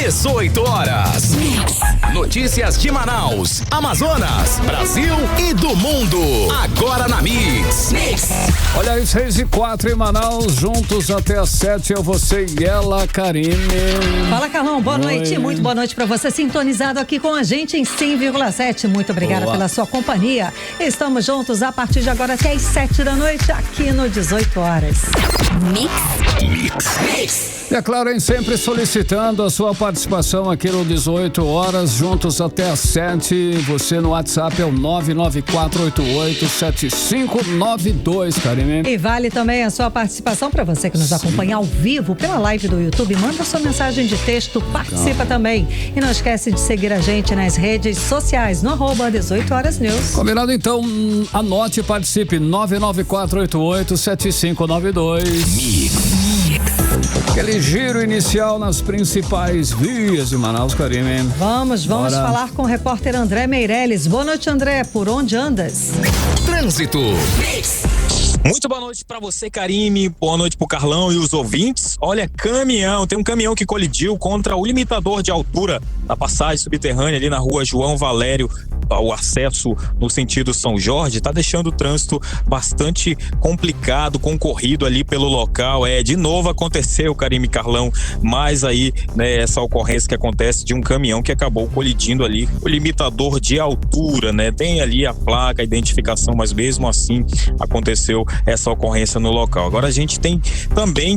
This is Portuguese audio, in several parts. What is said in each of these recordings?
18 horas. Notícias de Manaus, Amazonas, Brasil e do mundo. Agora na Mix. Olha aí, 6:04 em Manaus, juntos até às 7, eu, você e ela, Karine. Fala, Carlão, boa noite, muito boa noite pra você, sintonizado aqui com a gente em 100,7. Muito obrigada pela sua companhia. Estamos juntos a partir de agora até às 7 da noite, aqui no 18 horas. Mix. E é claro, hein, sempre solicitando a sua participação aqui no 18 horas, juntos até às 7. Você no WhatsApp é o 994887592, Karine. E vale também a sua participação para você que nos acompanha ao vivo pela live do YouTube. Manda sua mensagem de texto, participa também. E não esquece de seguir a gente nas redes sociais, no @18horasnews. Combinado, então, anote e participe, 994887592. Aquele giro inicial nas principais vias de Manaus, Karine. Vamos falar com o repórter André Meirelles. Boa noite, André. Por onde andas? Trânsito. Muito boa noite pra você, Karine. Boa noite pro Carlão e os ouvintes. Olha, tem um caminhão que colidiu contra o limitador de altura da passagem subterrânea ali na rua João Valério. O acesso no sentido São Jorge tá deixando o trânsito bastante complicado, concorrido ali pelo local. De novo aconteceu, Karine, Carlão, mas aí, né, essa ocorrência que acontece de um caminhão que acabou colidindo ali o limitador de altura, né? Tem ali a placa, a identificação, mas mesmo assim aconteceu essa ocorrência no local. Agora a gente tem também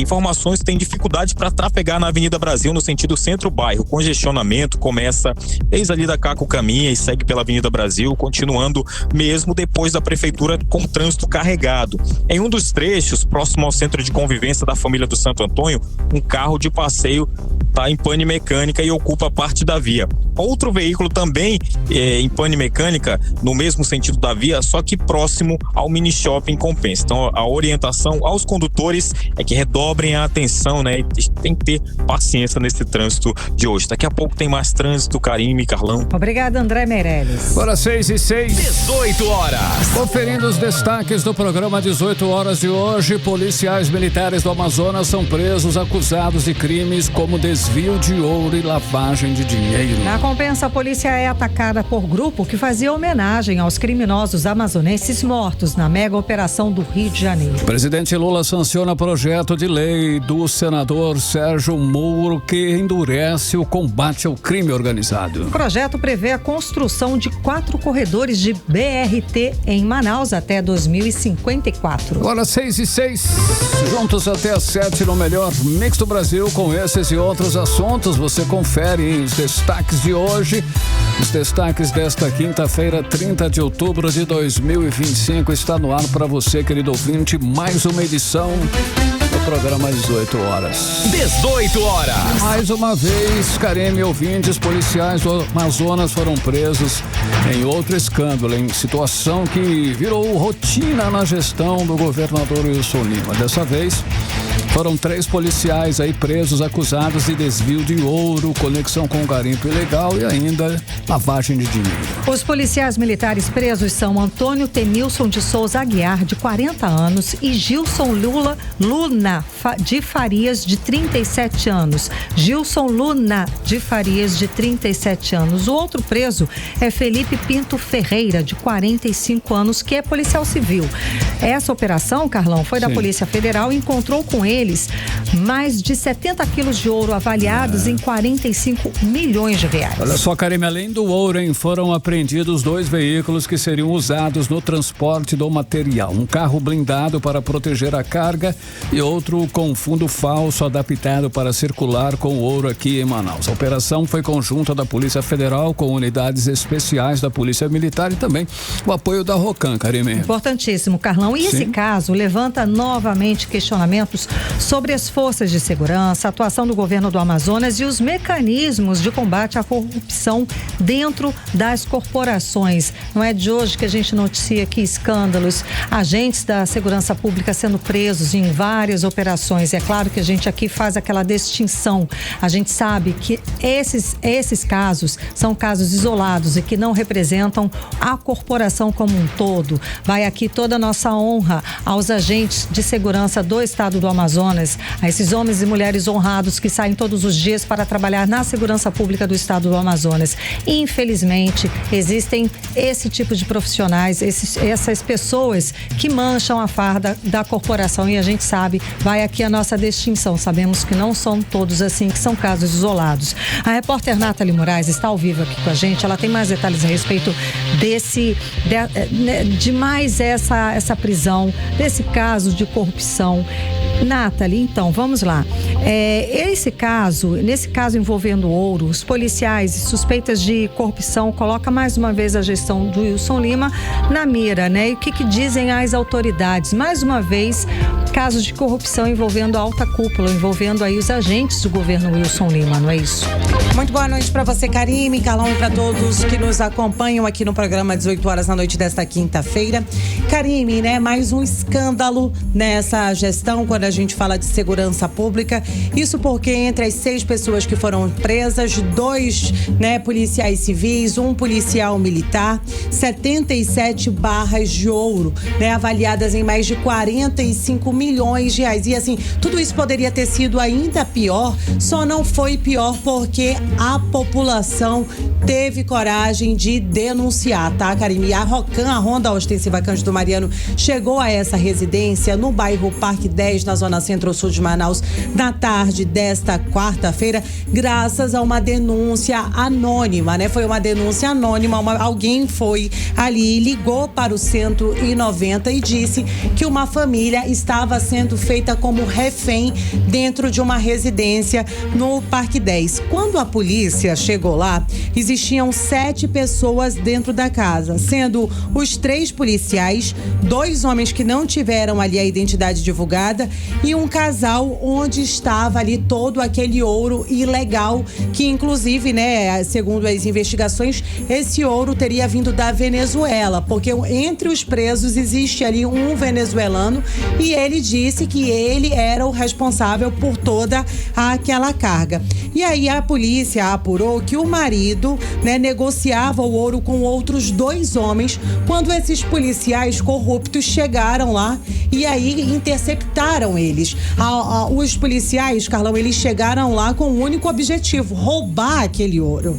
informações que tem dificuldade para trafegar na Avenida Brasil no sentido centro-bairro. Congestionamento começa desde ali da Caco Caminha e segue pela Avenida Brasil, continuando mesmo depois da prefeitura com trânsito carregado. Em um dos trechos, próximo ao centro de convivência da família do Santo Antônio, um carro de passeio está em pane mecânica e ocupa parte da via. Outro veículo também em pane mecânica, no mesmo sentido da via, só que próximo ao mini shopping Compensa. Então, a orientação aos condutores é que redobrem a atenção, né? E tem que ter paciência nesse trânsito de hoje. Daqui a pouco tem mais trânsito, Karine, Carlão. Obrigada, André Meirelles. Agora 6:06. 18 horas. Conferindo os destaques do programa 18 horas de hoje, policiais militares do Amazonas são presos acusados de crimes como desvio de ouro e lavagem de dinheiro. Na Compensa, a polícia é atacada por grupo que fazia homenagem aos criminosos amazonenses mortos na mega operação do Rio de Janeiro. O presidente Lula sanciona projeto de lei do senador Sérgio Moro que endurece o combate ao crime organizado. O projeto prevê a construção de 4 corredores de BRT em Manaus até 2054. Agora 6:06, juntos até às 7 no melhor Mix do Brasil. Com esses e outros assuntos, você confere os destaques de hoje. Os destaques desta quinta-feira, 30 de outubro de 2025, está no ar para você, querido ouvinte, mais uma edição do programa 18 horas. 18 horas. Mais uma vez, Karine, ouvintes, policiais do Amazonas foram presos em outro escândalo, em situação que virou rotina na gestão do governador Wilson Lima. Dessa vez, foram 3 policiais aí presos, acusados de desvio de ouro, conexão com garimpo ilegal e ainda lavagem de dinheiro. Os policiais militares presos são Antônio Temilson de Souza Aguiar, de 40 anos, e Gilson Luna de Farias, de 37 anos. Gilson Luna de Farias, de 37 anos. O outro preso é Felipe Pinto Ferreira, de 45 anos, que é policial civil. Essa operação, Carlão, foi da Polícia Federal e encontrou com eles mais de 70 quilos de ouro avaliados em 45 milhões de reais. Olha só, Karine, além do ouro, foram apreendidos 2 veículos que seriam usados no transporte do material. Um carro blindado para proteger a carga e outro com fundo falso adaptado para circular com ouro aqui em Manaus. A operação foi conjunta da Polícia Federal com unidades especiais da Polícia Militar e também o apoio da Rocan, Karine. Importantíssimo, Carlão. E esse caso levanta novamente questionamentos sobre as forças de segurança, a atuação do governo do Amazonas e os mecanismos de combate à corrupção dentro das corporações. Não é de hoje que a gente noticia aqui escândalos, agentes da segurança pública sendo presos em várias operações. É claro que a gente aqui faz aquela distinção. A gente sabe que esses casos são casos isolados e que não representam a corporação como um todo. Vai aqui toda a nossa honra aos agentes de segurança do estado do Amazonas, Amazonas, a esses homens e mulheres honrados que saem todos os dias para trabalhar na segurança pública do estado do Amazonas. Infelizmente, existem esse tipo de profissionais, essas pessoas que mancham a farda da corporação, e a gente sabe, vai aqui a nossa distinção. Sabemos que não são todos assim, que são casos isolados. A repórter Nathalie Moraes está ao vivo aqui com a gente. Ela tem mais detalhes a respeito de mais essa prisão, desse caso de corrupção. Nathalie, então, vamos lá. Nesse caso envolvendo ouro, os policiais suspeitas de corrupção colocam mais uma vez a gestão do Wilson Lima na mira, né? E o que dizem as autoridades? Mais uma vez, casos de corrupção envolvendo a alta cúpula, envolvendo aí os agentes do governo Wilson Lima, não é isso? Muito boa noite para você, Karime, Carlão, e para todos que nos acompanham aqui no programa 18 horas da noite desta quinta-feira. Karime, né? Mais um escândalo nessa gestão quando a gente fala de segurança pública. Isso porque entre as 6 pessoas que foram presas, 2, né, policiais civis, 1 policial militar, 77 barras de ouro, né, avaliadas em mais de 45 milhões de reais. E assim, tudo isso poderia ter sido ainda pior, só não foi pior porque a população teve coragem de denunciar, tá, Karime? A ROCAM, a Ronda Ostensiva Cândido Mariano, chegou a essa residência no bairro Parque 10, na zona centro-sul de Manaus, na tarde desta quarta-feira, graças a uma denúncia anônima, né? Foi uma denúncia anônima, alguém foi ali, ligou para o 190 e disse que uma família estava sendo feita como refém dentro de uma residência no Parque 10. Quando a polícia chegou lá, existiam 7 pessoas dentro da casa, sendo os 3 policiais, 2 homens que não tiveram ali a identidade divulgada e um casal onde estava ali todo aquele ouro ilegal, que inclusive, né, segundo as investigações, esse ouro teria vindo da Venezuela, porque entre os presos existe ali um venezuelano e ele disse que ele era o responsável por toda aquela carga. E aí a polícia apurou que o marido, né, negociava o ouro com outros 2 homens quando esses policiais corruptos chegaram lá e aí interceptaram eles. Os policiais, Carlão, eles chegaram lá com um único objetivo: roubar aquele ouro.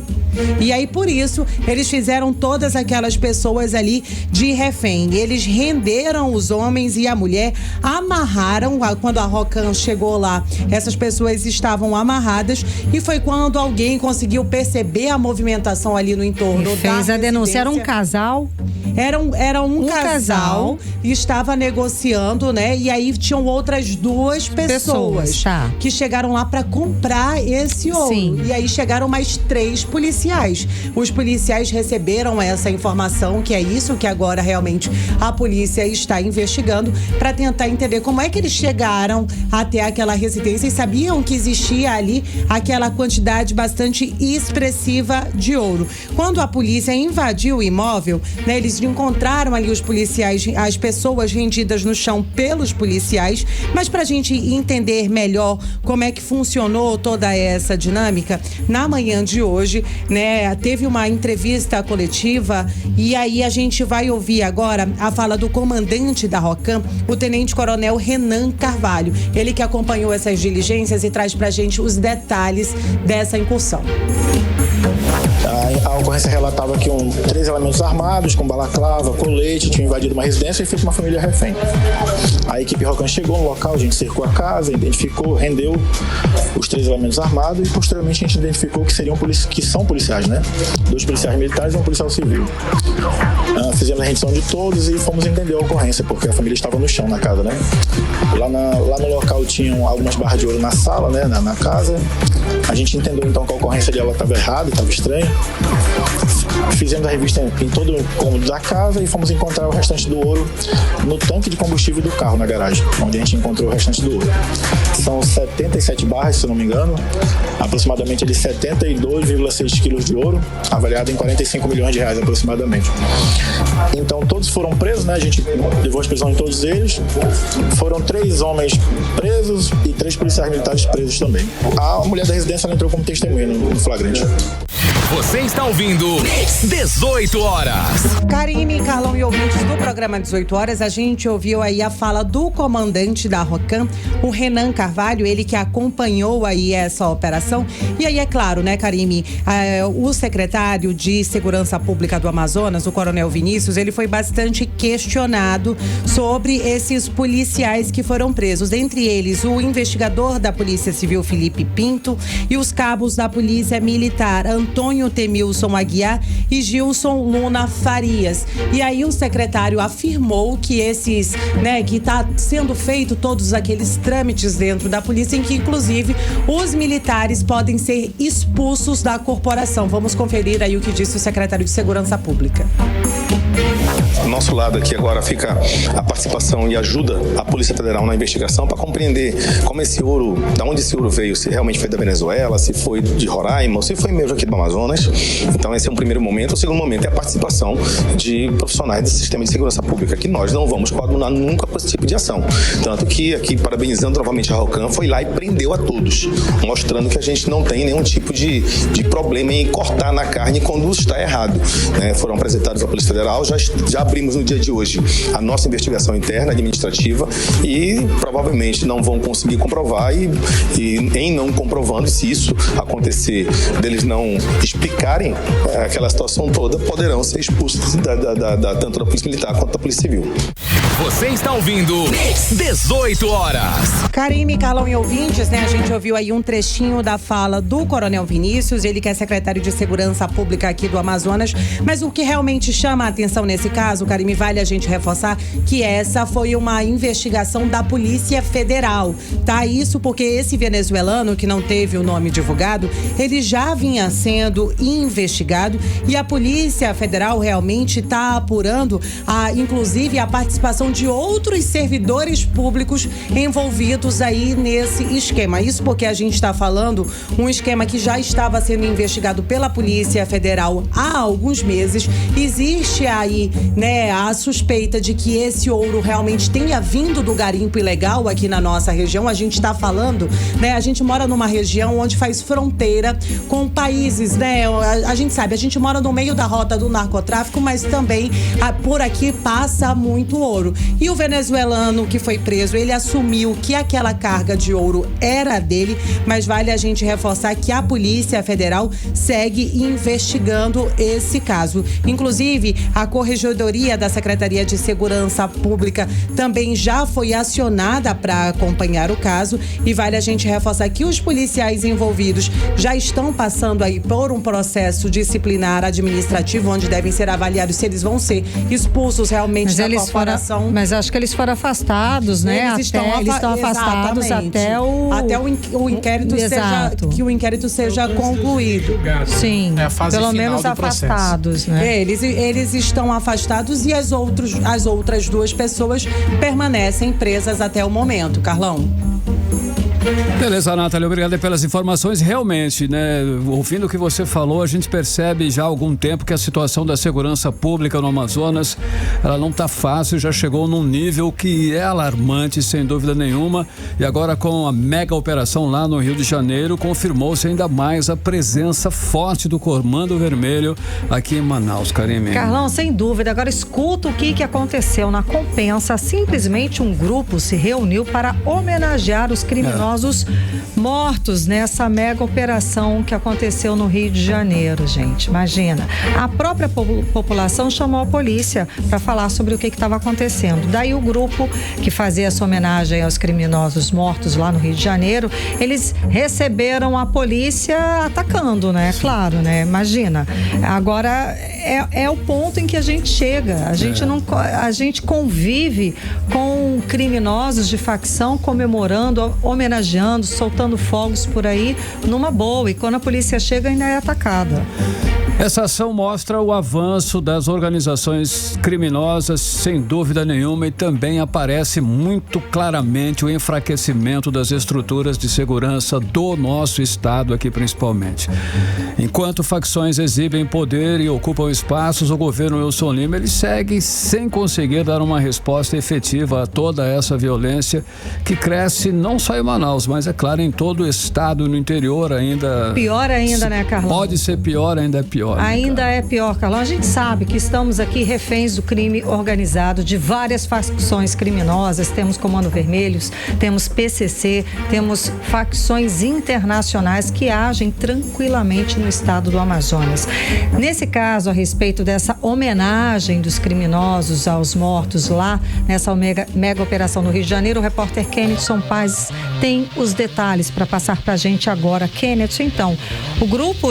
E aí, por isso, eles fizeram todas aquelas pessoas ali de refém. Eles renderam os homens e a mulher, amarraram. Quando a ROCAM chegou lá, essas pessoas estavam amarradas e foi quando alguém conseguiu perceber a movimentação ali no entorno da fez a denúncia. Era um casal? Era um casal e estava negociando, né? E aí tinham outras 2 pessoas tá, que chegaram lá para comprar esse ouro. Sim. E aí chegaram mais 3 policiais. Os policiais receberam essa informação, que é isso que agora realmente a polícia está investigando, para tentar entender como é que eles chegaram até aquela residência e sabiam que existia ali aquela quantidade bastante expressiva de ouro. Quando a polícia invadiu o imóvel, né, eles encontraram ali os policiais, as pessoas rendidas no chão pelos policiais, mas para a gente entender melhor como é que funcionou toda essa dinâmica, na manhã de hoje, né, teve uma entrevista coletiva e aí a gente vai ouvir agora a fala do comandante da ROCAM, o tenente-coronel Renan Carvalho, ele que acompanhou essas diligências e traz pra gente os detalhes dessa incursão. A ocorrência relatava que 3 elementos armados, com balaclava, colete, tinham invadido uma residência e feito uma família refém. A equipe ROCAM chegou no local, a gente cercou a casa, identificou, rendeu os 3 elementos armados e posteriormente a gente identificou que são policiais, né? 2 policiais militares e 1 policial civil. Fizemos a rendição de todos e fomos entender a ocorrência, porque a família estava no chão na casa, né? Lá no local tinham algumas barras de ouro na sala, né? Na casa. A gente entendeu então que a ocorrência dela estava errada, estava estranha. Fizemos a revista em todo o cômodo da casa e fomos encontrar o restante do ouro no tanque de combustível do carro na garagem, onde a gente encontrou o restante do ouro. São 77 barras, se eu não me engano, aproximadamente de 72,6 quilos de ouro, avaliado em 45 milhões de reais aproximadamente. Então todos foram presos, né? A gente levou a prisão de todos eles. Foram 3 homens presos e 3 policiais militares presos também. A mulher da residência entrou como testemunha no flagrante. Você está ouvindo 18 horas. Karime, Karime, Carlão e ouvintes do programa 18 horas, a gente ouviu aí a fala do comandante da ROCAM, o Renan Carvalho, ele que acompanhou aí essa operação. E aí, é claro, né, Karime, o secretário de Segurança Pública do Amazonas, o Coronel Vinícius, ele foi bastante questionado sobre esses policiais que foram presos. Entre eles, o investigador da Polícia Civil, Felipe Pinto, e os cabos da Polícia Militar, Antônio Temilson Aguiar e Gilson Luna Farias. E aí o secretário afirmou que esses, né, que está sendo feito todos aqueles trâmites dentro da polícia, em que inclusive os militares podem ser expulsos da corporação. Vamos conferir aí o que disse o secretário de Segurança Pública. Do nosso lado aqui agora fica a participação e ajuda à Polícia Federal na investigação para compreender como esse ouro, de onde esse ouro veio, se realmente foi da Venezuela, se foi de Roraima, ou se foi mesmo aqui do Amazonas. Então esse é um primeiro momento. O segundo momento é a participação de profissionais do sistema de segurança pública, que nós não vamos coadunar nunca com esse tipo de ação. Tanto que aqui, parabenizando novamente a ROCAM, foi lá e prendeu a todos, mostrando que a gente não tem nenhum tipo de problema em cortar na carne quando está errado. Foram apresentados à Polícia Federal, já abrimos no dia de hoje a nossa investigação interna administrativa e provavelmente não vão conseguir comprovar e em não comprovando, se isso acontecer, deles não explicarem aquela situação toda, poderão ser expulsos tanto da Polícia Militar quanto da Polícia Civil. Você está ouvindo 18 horas. Karime, Carlão e ouvintes, né? A gente ouviu aí um trechinho da fala do Coronel Vinícius, ele que é secretário de Segurança Pública aqui do Amazonas, mas o que realmente chama a atenção nesse caso, Karime, vale a gente reforçar que essa foi uma investigação da Polícia Federal, tá? Isso porque esse venezuelano, que não teve o nome divulgado, ele já vinha sendo investigado e a Polícia Federal realmente está apurando, inclusive, a participação de outros servidores públicos envolvidos aí nesse esquema. Isso porque a gente está falando um esquema que já estava sendo investigado pela Polícia Federal há alguns meses. Existe aí, né, a suspeita de que esse ouro realmente tenha vindo do garimpo ilegal aqui na nossa região. A gente está falando, né, a gente mora numa região onde faz fronteira com países, né, a gente sabe, a gente mora no meio da rota do narcotráfico, mas também por aqui passa muito ouro. E o venezuelano que foi preso, ele assumiu que aquela carga de ouro era dele, mas vale a gente reforçar que a Polícia Federal segue investigando esse caso. Inclusive, a Corregedoria da Secretaria de Segurança Pública também já foi acionada para acompanhar o caso e vale a gente reforçar que os policiais envolvidos já estão passando aí por um processo disciplinar administrativo, onde devem ser avaliados se eles vão ser expulsos realmente da corporação. Mas acho que eles foram afastados, né? Eles estão afastados até o inquérito que o inquérito seja concluído. Sim, é a fase pelo final menos do afastados, né? Eles estão afastados e as outras duas pessoas permanecem presas até o momento. Carlão. Beleza, Nathalie, obrigado pelas informações. Realmente, né, ouvindo o que você falou, a gente percebe já há algum tempo que a situação da segurança pública no Amazonas, ela não está fácil, já chegou num nível que é alarmante, sem dúvida nenhuma, e agora com a mega operação lá no Rio de Janeiro, confirmou-se ainda mais a presença forte do Comando Vermelho aqui em Manaus, Karime. Carlão, sem dúvida. Agora escuta o que aconteceu na Compensa. Simplesmente um grupo se reuniu para homenagear os criminosos mortos nessa mega operação que aconteceu no Rio de Janeiro, gente. Imagina. A própria população chamou a polícia para falar sobre o que estava acontecendo. Daí o grupo que fazia essa homenagem aos criminosos mortos lá no Rio de Janeiro, eles receberam a polícia atacando, né? Claro, né? Imagina. Agora é o ponto em que a gente chega. A gente convive com criminosos de facção comemorando, homenageando, soltando fogos por aí numa boa, e quando a polícia chega ainda é atacada. Essa ação mostra o avanço das organizações criminosas, sem dúvida nenhuma, e também aparece muito claramente o enfraquecimento das estruturas de segurança do nosso estado aqui principalmente. Enquanto facções exibem poder e ocupam espaços, o governo Wilson Lima, ele segue sem conseguir dar uma resposta efetiva a toda essa violência que cresce não só em Manaus, mas é claro em todo o estado, no interior ainda. Pior ainda, né, Carlão? Pode ser pior, ainda é pior. pior. Ainda é pior, Carlão. A gente sabe que estamos aqui reféns do crime organizado, de várias facções criminosas. Temos Comando Vermelhos, temos PCC, temos facções internacionais que agem tranquilamente no estado do Amazonas. Nesse caso, a respeito dessa homenagem dos criminosos aos mortos lá, nessa mega operação no Rio de Janeiro, o repórter Kennethson Paz tem os detalhes para passar para a gente agora. Kennethson, então,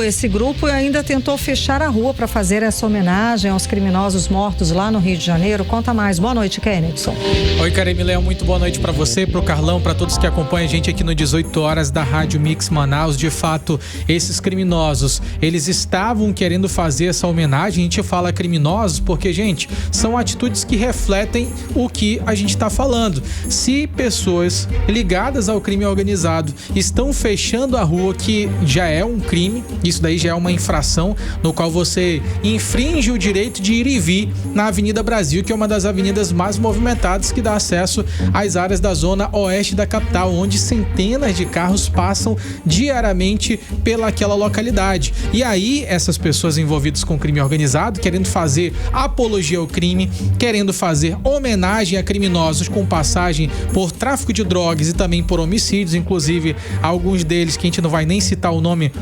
esse grupo ainda tentou fechar a rua para fazer essa homenagem aos criminosos mortos lá no Rio de Janeiro. Conta mais. Boa noite, Kennethson. Oi, Karime Leão, muito boa noite para você, para o Carlão, para todos que acompanham a gente aqui no 18 horas da Rádio Mix Manaus. De fato, esses criminosos, eles estavam querendo fazer essa homenagem. A gente fala criminosos porque, gente, são atitudes que refletem o que a gente está falando. Se pessoas ligadas ao crime organizado estão fechando a rua, que já é um crime, isso daí já é uma infração, no qual você infringe o direito de ir e vir na Avenida Brasil, que é uma das avenidas mais movimentadas que dá acesso às áreas da zona oeste da capital, onde centenas de carros passam diariamente pelaquela localidade. E aí, essas pessoas envolvidas com crime organizado, querendo fazer apologia ao crime, querendo fazer homenagem a criminosos com passagem por tráfico de drogas e também por homicídios, inclusive alguns deles que a gente não vai nem citar o nome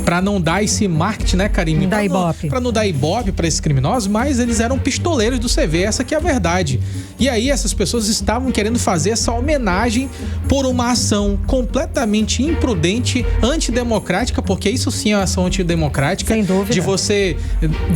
para não dar esse marketing, né, Karime? Para não dar ibope para esses criminosos, mas eles eram pistoleiros do CV, essa que é a verdade. E aí essas pessoas estavam querendo fazer essa homenagem por uma ação completamente imprudente, antidemocrática, porque isso sim é uma ação antidemocrática. Sem dúvida. De você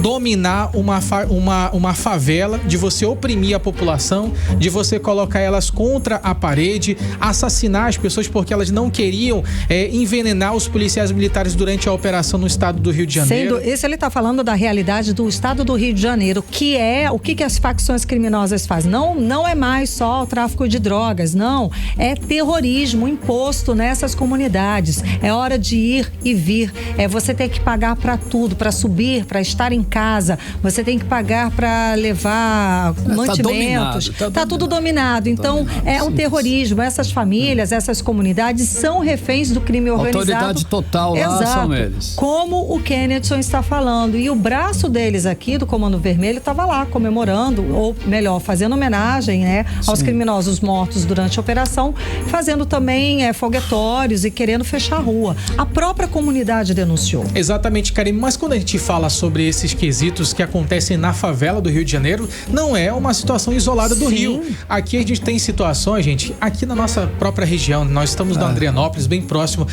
dominar uma favela, de você oprimir a população, de você colocar elas contra a parede, assassinar as pessoas porque elas não queriam envenenar os policiais militares durante a operação no estado do Rio de Janeiro. Esse ele está falando da realidade do estado do Rio de Janeiro, que é o que as facções criminosas fazem. Não é mais só o tráfico de drogas, não. É terrorismo imposto nessas comunidades. É hora de ir e vir. Você tem que pagar para tudo, para subir, para estar em casa. Você tem que pagar para levar mantimentos. Tá tudo dominado. Então, é um terrorismo. Essas famílias, essas comunidades são reféns do crime organizado. Autoridade total lá. Exato. São eles. Como o Kennethson está falando. E o braço deles aqui, do Comando Vermelho, estava lá comemorando, ou melhor, fazendo homenagem, né, aos criminosos mortos durante a operação, fazendo também foguetórios e querendo fechar a rua. A própria comunidade denunciou. Exatamente, Karime. Mas quando a gente fala sobre esses quesitos que acontecem na favela do Rio de Janeiro, não é uma situação isolada do Rio. Aqui a gente tem situações, gente, aqui na nossa própria região. Nós estamos na Andrianópolis, bem próximo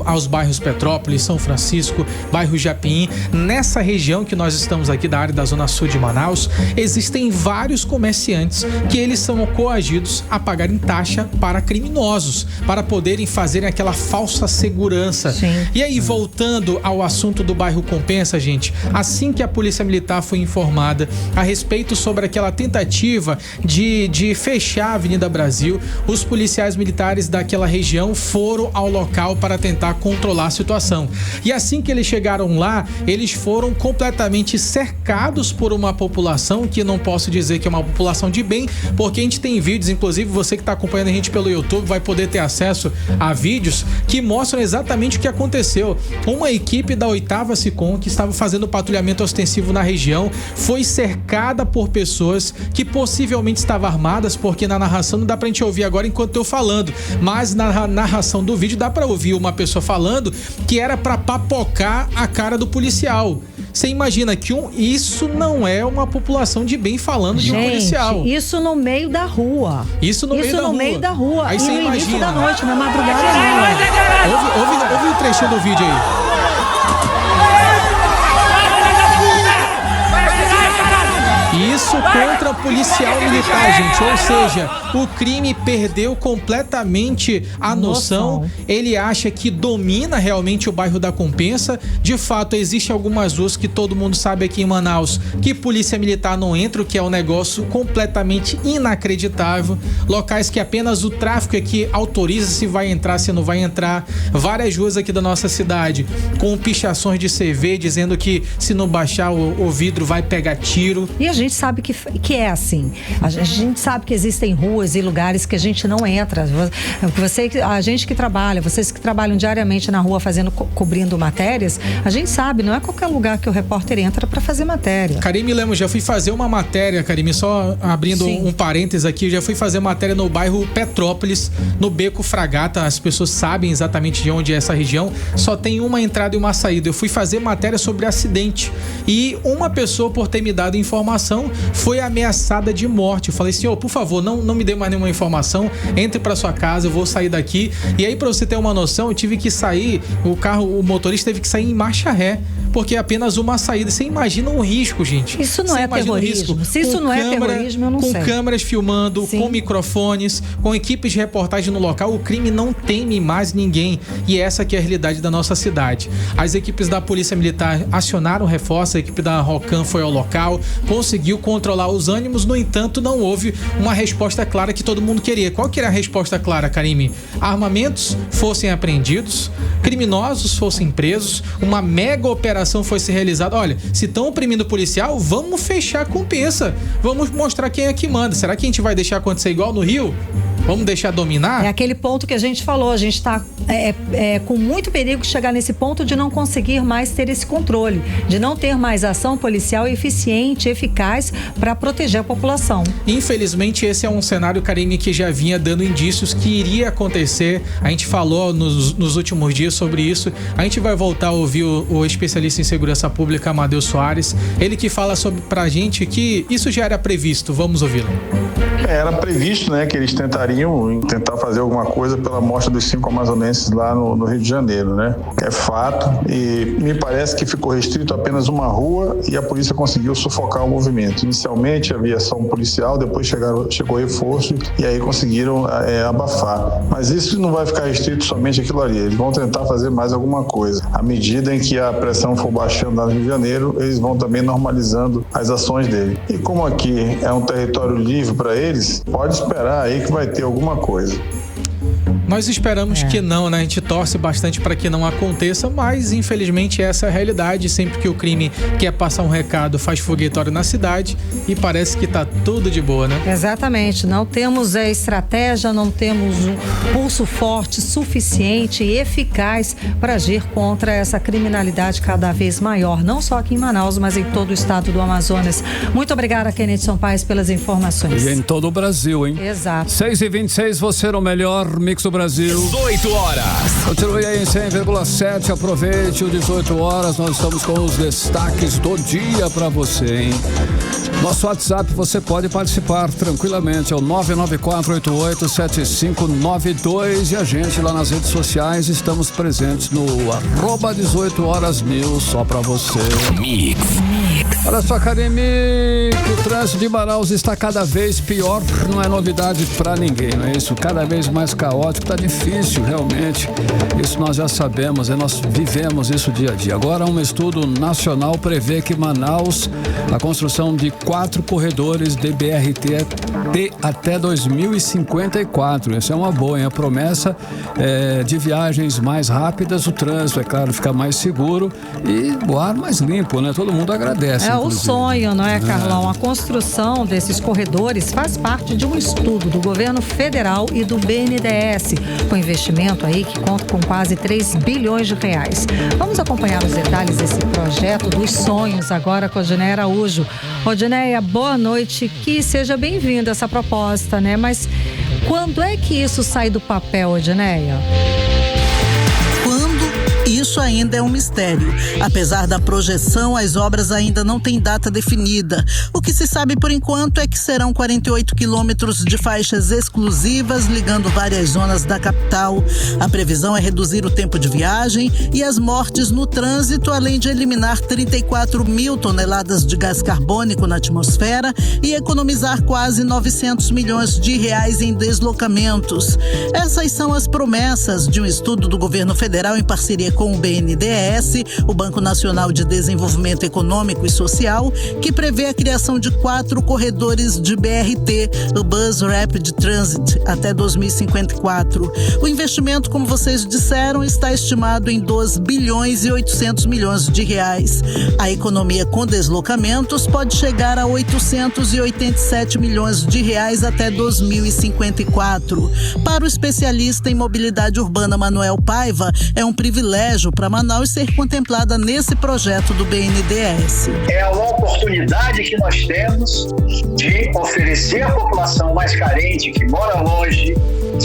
aos bairros Petrópolis, São Francisco, bairro Japim. Nessa região que nós estamos aqui, da área da Zona Sul de Manaus, existem vários comerciantes que eles são coagidos a pagarem taxa para criminosos, para poderem fazerem aquela falsa segurança. E aí, voltando ao assunto do bairro Compensa, gente, assim que a Polícia Militar foi informada a respeito sobre aquela tentativa de fechar a Avenida Brasil, os policiais militares daquela região foram ao local para tentar controlar a situação. E assim que eles chegaram lá, eles foram completamente cercados por uma população que não posso dizer que é uma população de bem, porque a gente tem vídeos, inclusive você que está acompanhando a gente pelo YouTube vai poder ter acesso a vídeos que mostram exatamente o que aconteceu. Uma equipe da 8ª SICOM, que estava fazendo patrulhamento ostensivo na região, foi cercada por pessoas que possivelmente estavam armadas, porque na narração não dá pra gente ouvir agora enquanto eu falando, mas na narração do vídeo dá pra ouvir uma pessoa falando que era pra papocar a cara do policial. Você imagina que isso não é uma população de bem falando de um policial. Isso no meio da rua. Isso no meio da rua. Aí e você no imagina. Início da noite, na madrugada. Ouve um trechinho do vídeo aí. Isso contra policial militar, gente. Ou seja, o crime perdeu completamente a noção. Ele acha que domina realmente o bairro da Compensa. De fato, existe algumas ruas que todo mundo sabe aqui em Manaus que polícia militar não entra, o que é um negócio completamente inacreditável. Locais que apenas o tráfico é que autoriza se vai entrar, se não vai entrar. Várias ruas aqui da nossa cidade com pichações de CV dizendo que se não baixar o vidro vai pegar tiro. E a gente gente sabe que é assim. A gente sabe que existem ruas e lugares que a gente não entra. A gente que trabalha, vocês que trabalham diariamente na rua cobrindo matérias, a gente sabe, não é qualquer lugar que o repórter entra para fazer matéria. Karime Lemos, já fui fazer uma matéria, Karime, só abrindo um parênteses aqui, já fui fazer matéria no bairro Petrópolis, no Beco Fragata. As pessoas sabem exatamente de onde é essa região, só tem uma entrada e uma saída. Eu fui fazer matéria sobre acidente e uma pessoa, por ter me dado informação, foi ameaçada de morte. Eu falei, senhor, por favor, não me dê mais nenhuma informação, entre para sua casa, eu vou sair daqui. E aí, para você ter uma noção, eu tive que sair, o motorista teve que sair em marcha ré, porque é apenas uma saída. Você imagina um risco, gente. Isso não é terrorismo. Se isso não é terrorismo, eu não sei. Com câmeras filmando, com microfones, com equipes de reportagem no local, o crime não teme mais ninguém. E essa que é a realidade da nossa cidade. As equipes da Polícia Militar acionaram reforço, a equipe da Rocan foi ao local, conseguiu controlar os ânimos, no entanto, não houve uma resposta clara que todo mundo queria. Qual que era a resposta clara, Karime? Armamentos fossem apreendidos, criminosos fossem presos, uma mega operação fosse realizada. Olha, se estão oprimindo o policial, vamos fechar a compensa. Vamos mostrar quem é que manda. Será que a gente vai deixar acontecer igual no Rio? Vamos deixar dominar? É aquele ponto que a gente falou, a gente está com muito perigo de chegar nesse ponto de não conseguir mais ter esse controle, de não ter mais ação policial eficiente, eficaz para proteger a população. Infelizmente, esse é um cenário, Karime, que já vinha dando indícios que iria acontecer. A gente falou nos últimos dias sobre isso. A gente vai voltar a ouvir o especialista em segurança pública, Amadeu Soares, ele que fala pra gente que isso já era previsto. Vamos ouvi-lo. Era previsto, né, que eles tentar fazer alguma coisa pela morte dos 5 amazonenses lá no Rio de Janeiro, né? É fato, e me parece que ficou restrito a apenas uma rua e a polícia conseguiu sufocar o movimento. Inicialmente havia ação policial, depois chegou reforço e aí conseguiram abafar. Mas isso não vai ficar restrito somente àquilo ali, eles vão tentar fazer mais alguma coisa. À medida em que a pressão for baixando lá no Rio de Janeiro, eles vão também normalizando as ações dele. E como aqui é um território livre para eles, pode esperar aí que vai ter alguma coisa. Nós esperamos que não, né? A gente torce bastante para que não aconteça, mas infelizmente essa é a realidade. Sempre que o crime quer passar um recado, faz foguetório na cidade e parece que tá tudo de boa, né? Exatamente. Não temos estratégia, não temos um pulso forte, suficiente e eficaz para agir contra essa criminalidade cada vez maior, não só aqui em Manaus, mas em todo o estado do Amazonas. Muito obrigada, Kennedy Sampaio, pelas informações. E em todo o Brasil, hein? Exato. 6h26, você no melhor mix do Brasil. 18 horas. Continue aí em 100,7. Aproveite o 18 horas. Nós estamos com os destaques do dia para você, hein? Nosso WhatsApp, você pode participar tranquilamente. É o 994887592. E a gente lá nas redes sociais, estamos presentes no @18horas news, só para você. Mix. Olha só, Karime, que o trânsito de Manaus está cada vez pior. Não é novidade para ninguém, não é isso? Cada vez mais caótico, tá difícil realmente. Isso nós já sabemos, nós vivemos isso dia a dia. Agora, um estudo nacional prevê que Manaus, a construção de 4 corredores de BRT até 2054. Essa é uma boa, hein? A promessa de viagens mais rápidas, o trânsito, é claro, fica mais seguro e o ar mais limpo, né? Todo mundo agradece. É o sonho, não é, Carlão? A construção desses corredores faz parte de um estudo do governo federal e do BNDES, com investimento aí que conta com quase 3 bilhões de reais. Vamos acompanhar os detalhes desse projeto dos sonhos agora com a Odineia Araújo. Odineia, boa noite, que seja bem-vinda essa proposta, né? Mas quando é que isso sai do papel, Odineia? Isso ainda é um mistério. Apesar da projeção, as obras ainda não têm data definida. O que se sabe por enquanto é que serão 48 quilômetros de faixas exclusivas ligando várias zonas da capital. A previsão é reduzir o tempo de viagem e as mortes no trânsito, além de eliminar 34 mil toneladas de gás carbônico na atmosfera e economizar quase 900 milhões de reais em deslocamentos. Essas são as promessas de um estudo do governo federal em parceria com o BNDES, o Banco Nacional de Desenvolvimento Econômico e Social, que prevê a criação de 4 corredores de BRT, o Bus Rapid Transit, até 2054. O investimento, como vocês disseram, está estimado em 2 bilhões e 800 milhões de reais. A economia com deslocamentos pode chegar a 887 milhões de reais até 2054. Para o especialista em mobilidade urbana Manuel Paiva, é um privilégio para Manaus ser contemplada nesse projeto do BNDES. É uma oportunidade que nós temos de oferecer à população mais carente, que mora longe,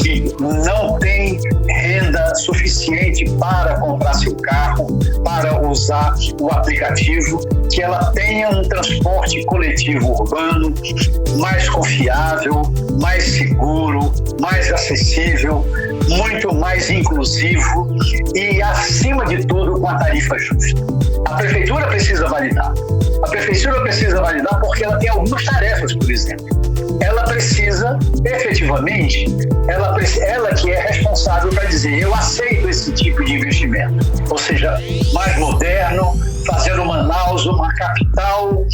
que não tem renda suficiente para comprar seu carro, para usar o aplicativo, que ela tenha um transporte coletivo urbano mais confiável, mais seguro, mais acessível, muito mais inclusivo e, acima de tudo, com a tarifa justa. A Prefeitura precisa validar. A Prefeitura precisa validar porque ela tem algumas tarefas, por exemplo. Ela precisa, efetivamente, ela que é responsável para dizer: eu aceito esse tipo de investimento. Ou seja, mais moderno, fazendo Manaus uma capital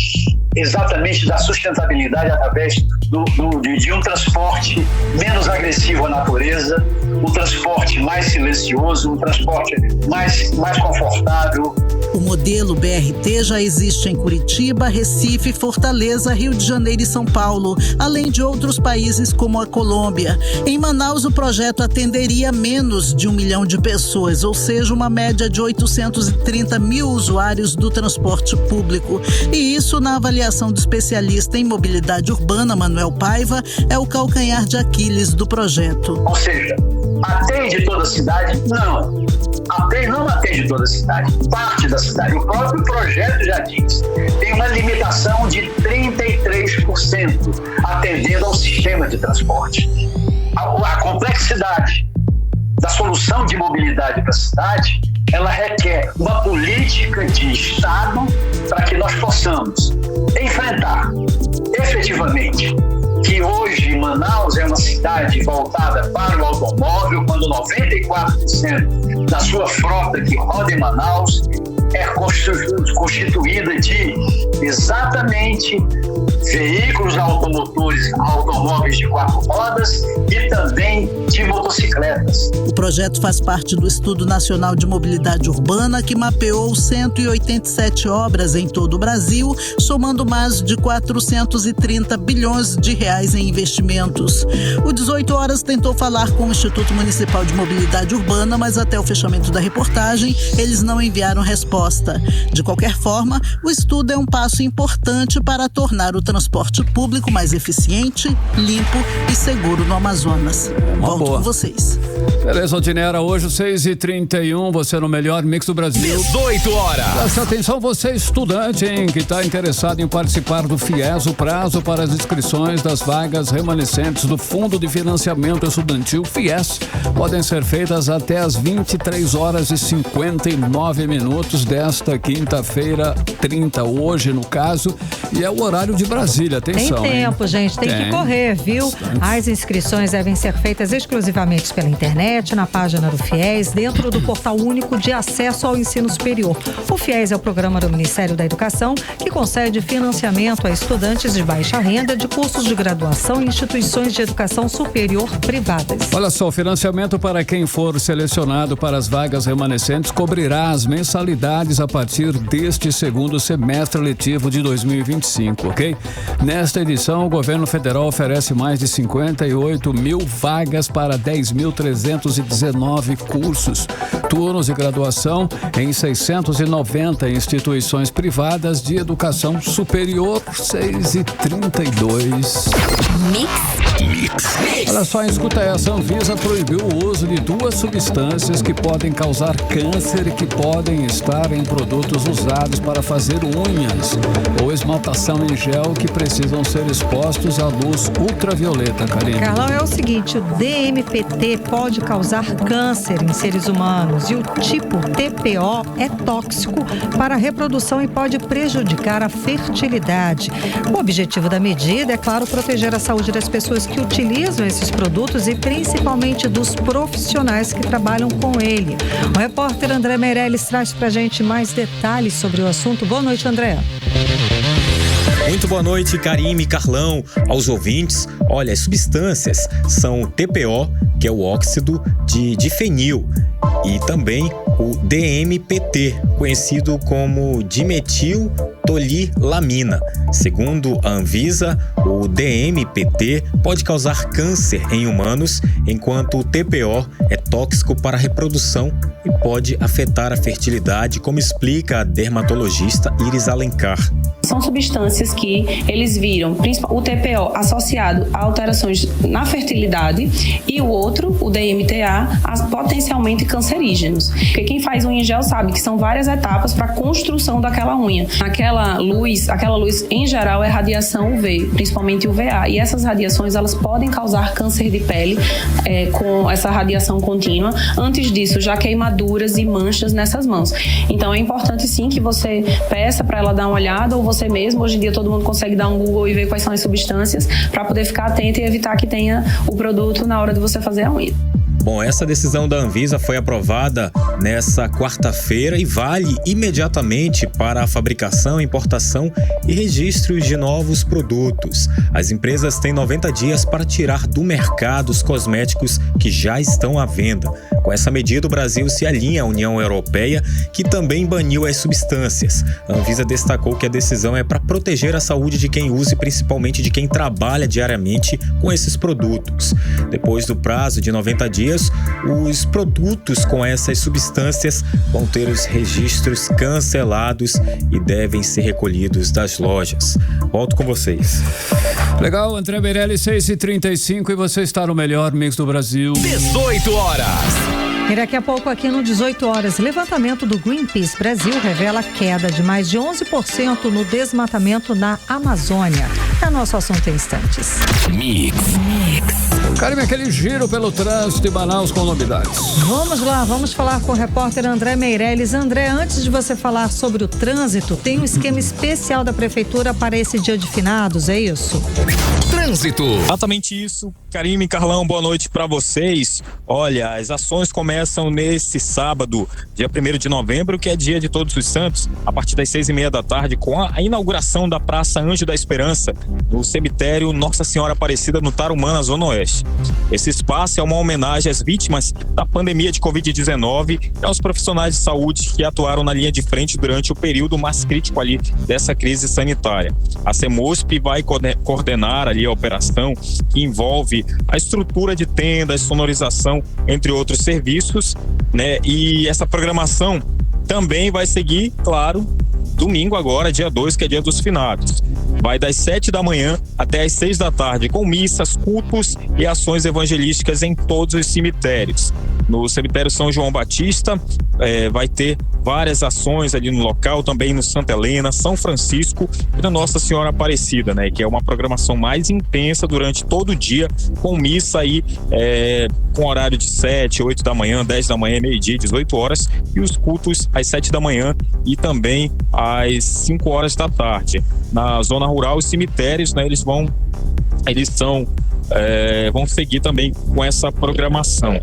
exatamente da sustentabilidade através de um transporte menos agressivo à natureza, um transporte mais silencioso, um transporte mais confortável. O modelo BRT já existe em Curitiba, Recife, Fortaleza, Rio de Janeiro e São Paulo, além de outros países como a Colômbia. Em Manaus, o projeto atenderia menos de 1 milhão de pessoas, ou seja, uma média de 830 mil usuários do transporte público. E isso, na avaliação do especialista em mobilidade urbana, Manuel Paiva, é o calcanhar de Aquiles do projeto. Ou seja, atende toda a cidade? Não. Não atende toda a cidade, parte da cidade. O próprio projeto já diz, tem uma limitação de 33% atendendo ao sistema de transporte. A complexidade da solução de mobilidade para a cidade, ela requer uma política de Estado para que nós possamos enfrentar efetivamente que hoje Manaus é uma cidade voltada para o automóvel, quando 94% da sua frota que roda em Manaus é constituída de exatamente veículos automóveis de 4 rodas e também de motocicletas. O projeto faz parte do Estudo Nacional de Mobilidade Urbana, que mapeou 187 obras em todo o Brasil, somando mais de 430 bilhões de reais em investimentos. O 18 Horas tentou falar com o Instituto Municipal de Mobilidade Urbana, mas até o fechamento da reportagem, eles não enviaram resposta. De qualquer forma, o estudo é um passo importante para tornar o transporte público mais eficiente, limpo e seguro no Amazonas. Volto com vocês. Beleza, Odinera, hoje 6h31, você no melhor mix do Brasil. 18 horas. Presta atenção, você estudante, hein, que está interessado em participar do FIES. O prazo para as inscrições das vagas remanescentes do Fundo de Financiamento Estudantil FIES podem ser feitas até às 23h59 desta quinta-feira 30, hoje no caso, e é o horário de Brasília, atenção. Tem tempo, hein? Gente, tem que correr, viu? As inscrições devem ser feitas exclusivamente pela internet, na página do FIES, dentro do Portal Único de Acesso ao Ensino Superior. O FIES é o programa do Ministério da Educação que concede financiamento a estudantes de baixa renda de cursos de graduação em instituições de educação superior privadas. Olha só, o financiamento para quem for selecionado para as vagas remanescentes cobrirá as mensalidades a partir deste segundo semestre letivo de 2025, ok? Nesta edição, o governo federal oferece mais de 58 mil vagas para 10.319 cursos, turnos de graduação em 690 instituições privadas de educação superior. 6h32. Mix. Olha só, escuta essa. A Anvisa proibiu o uso de 2 substâncias que podem causar câncer e que podem estar em produtos usados para fazer unhas ou esmaltação em gel que precisam ser expostos à luz ultravioleta, Karine. Carlão, é o seguinte, o DMPT pode causar câncer em seres humanos e o tipo TPO é tóxico para a reprodução e pode prejudicar a fertilidade. O objetivo da medida é, claro, proteger a saúde das pessoas que utilizam esses produtos e principalmente dos profissionais que trabalham com ele. O repórter André Meirelles traz pra gente mais detalhes sobre o assunto. Boa noite, André. Muito boa noite, Karime, Carlão, aos ouvintes. Olha, as substâncias são o TPO, que é o óxido de difenil, e também o DMPT, conhecido como dimetiltolilamina. Segundo a Anvisa, o DMPT pode causar câncer em humanos, enquanto o TPO é tóxico para a reprodução e pode afetar a fertilidade, como explica a dermatologista Iris Alencar. São substâncias que eles viram, o TPO associado a alterações na fertilidade e o outro, o DMTA, potencialmente cancerígenos. Porque quem faz unha em gel sabe que são várias etapas para a construção daquela unha. Aquela luz em geral é radiação UV, principalmente UVA. E essas radiações elas podem causar câncer de pele com essa radiação contínua. Antes disso, já queimaduras e manchas nessas mãos. Então é importante sim que você peça para ela dar uma olhada, ou você mesmo. Hoje em dia todo mundo consegue dar um Google e ver quais são as substâncias para poder ficar atento e evitar que tenha o produto na hora de você fazer a unha. Bom, essa decisão da Anvisa foi aprovada nessa quarta-feira e vale imediatamente para a fabricação, importação e registros de novos produtos. As empresas têm 90 dias para tirar do mercado os cosméticos que já estão à venda. Com essa medida, o Brasil se alinha à União Europeia, que também baniu as substâncias. A Anvisa destacou que a decisão é para proteger a saúde de quem usa e principalmente de quem trabalha diariamente com esses produtos. Depois do prazo de 90 dias, os produtos com essas substâncias vão ter os registros cancelados e devem ser recolhidos das lojas. Volto com vocês. Legal, André Meirelles, 6h35 e você está no melhor mix do Brasil. 18 horas. E daqui a pouco aqui no 18 horas, levantamento do Greenpeace Brasil revela queda de mais de 11% no desmatamento na Amazônia. É nosso assunto em instantes. Mix. Karime, aquele giro pelo trânsito de Manaus com novidades. Vamos lá, vamos falar com o repórter André Meirelles. André, antes de você falar sobre o trânsito, tem um esquema especial da Prefeitura para esse dia de finados, é isso? Trânsito. Exatamente isso. Karime, Carlão, boa noite para vocês. Olha, as ações começam nesse sábado, dia 1º de novembro, que é dia de Todos os Santos, a partir das 6h30 da tarde, com a inauguração da Praça Anjo da Esperança, no cemitério Nossa Senhora Aparecida, no Tarumã, na Zona Oeste. Esse espaço é uma homenagem às vítimas da pandemia de Covid-19 e aos profissionais de saúde que atuaram na linha de frente durante o período mais crítico ali dessa crise sanitária. A CEMOSP vai coordenar ali a operação, que envolve a estrutura de tendas, sonorização, entre outros serviços, né? E essa programação também vai seguir, claro, domingo agora, dia 2, que é dia dos finados. Vai das 7 da manhã até as 6 da tarde, com missas, cultos e ações evangelísticas em todos os cemitérios. No cemitério São João Batista, vai ter várias ações ali no local, também no Santa Helena, São Francisco e na Nossa Senhora Aparecida, né? Que é uma programação mais intensa durante todo o dia, com missa aí, com horário de 7, 8 da manhã, 10 da manhã, meio-dia, 18 horas, e os cultos às 7 da manhã e também às 5 horas da tarde. Na zona rural, os cemitérios, né? Eles vão seguir também com essa programação.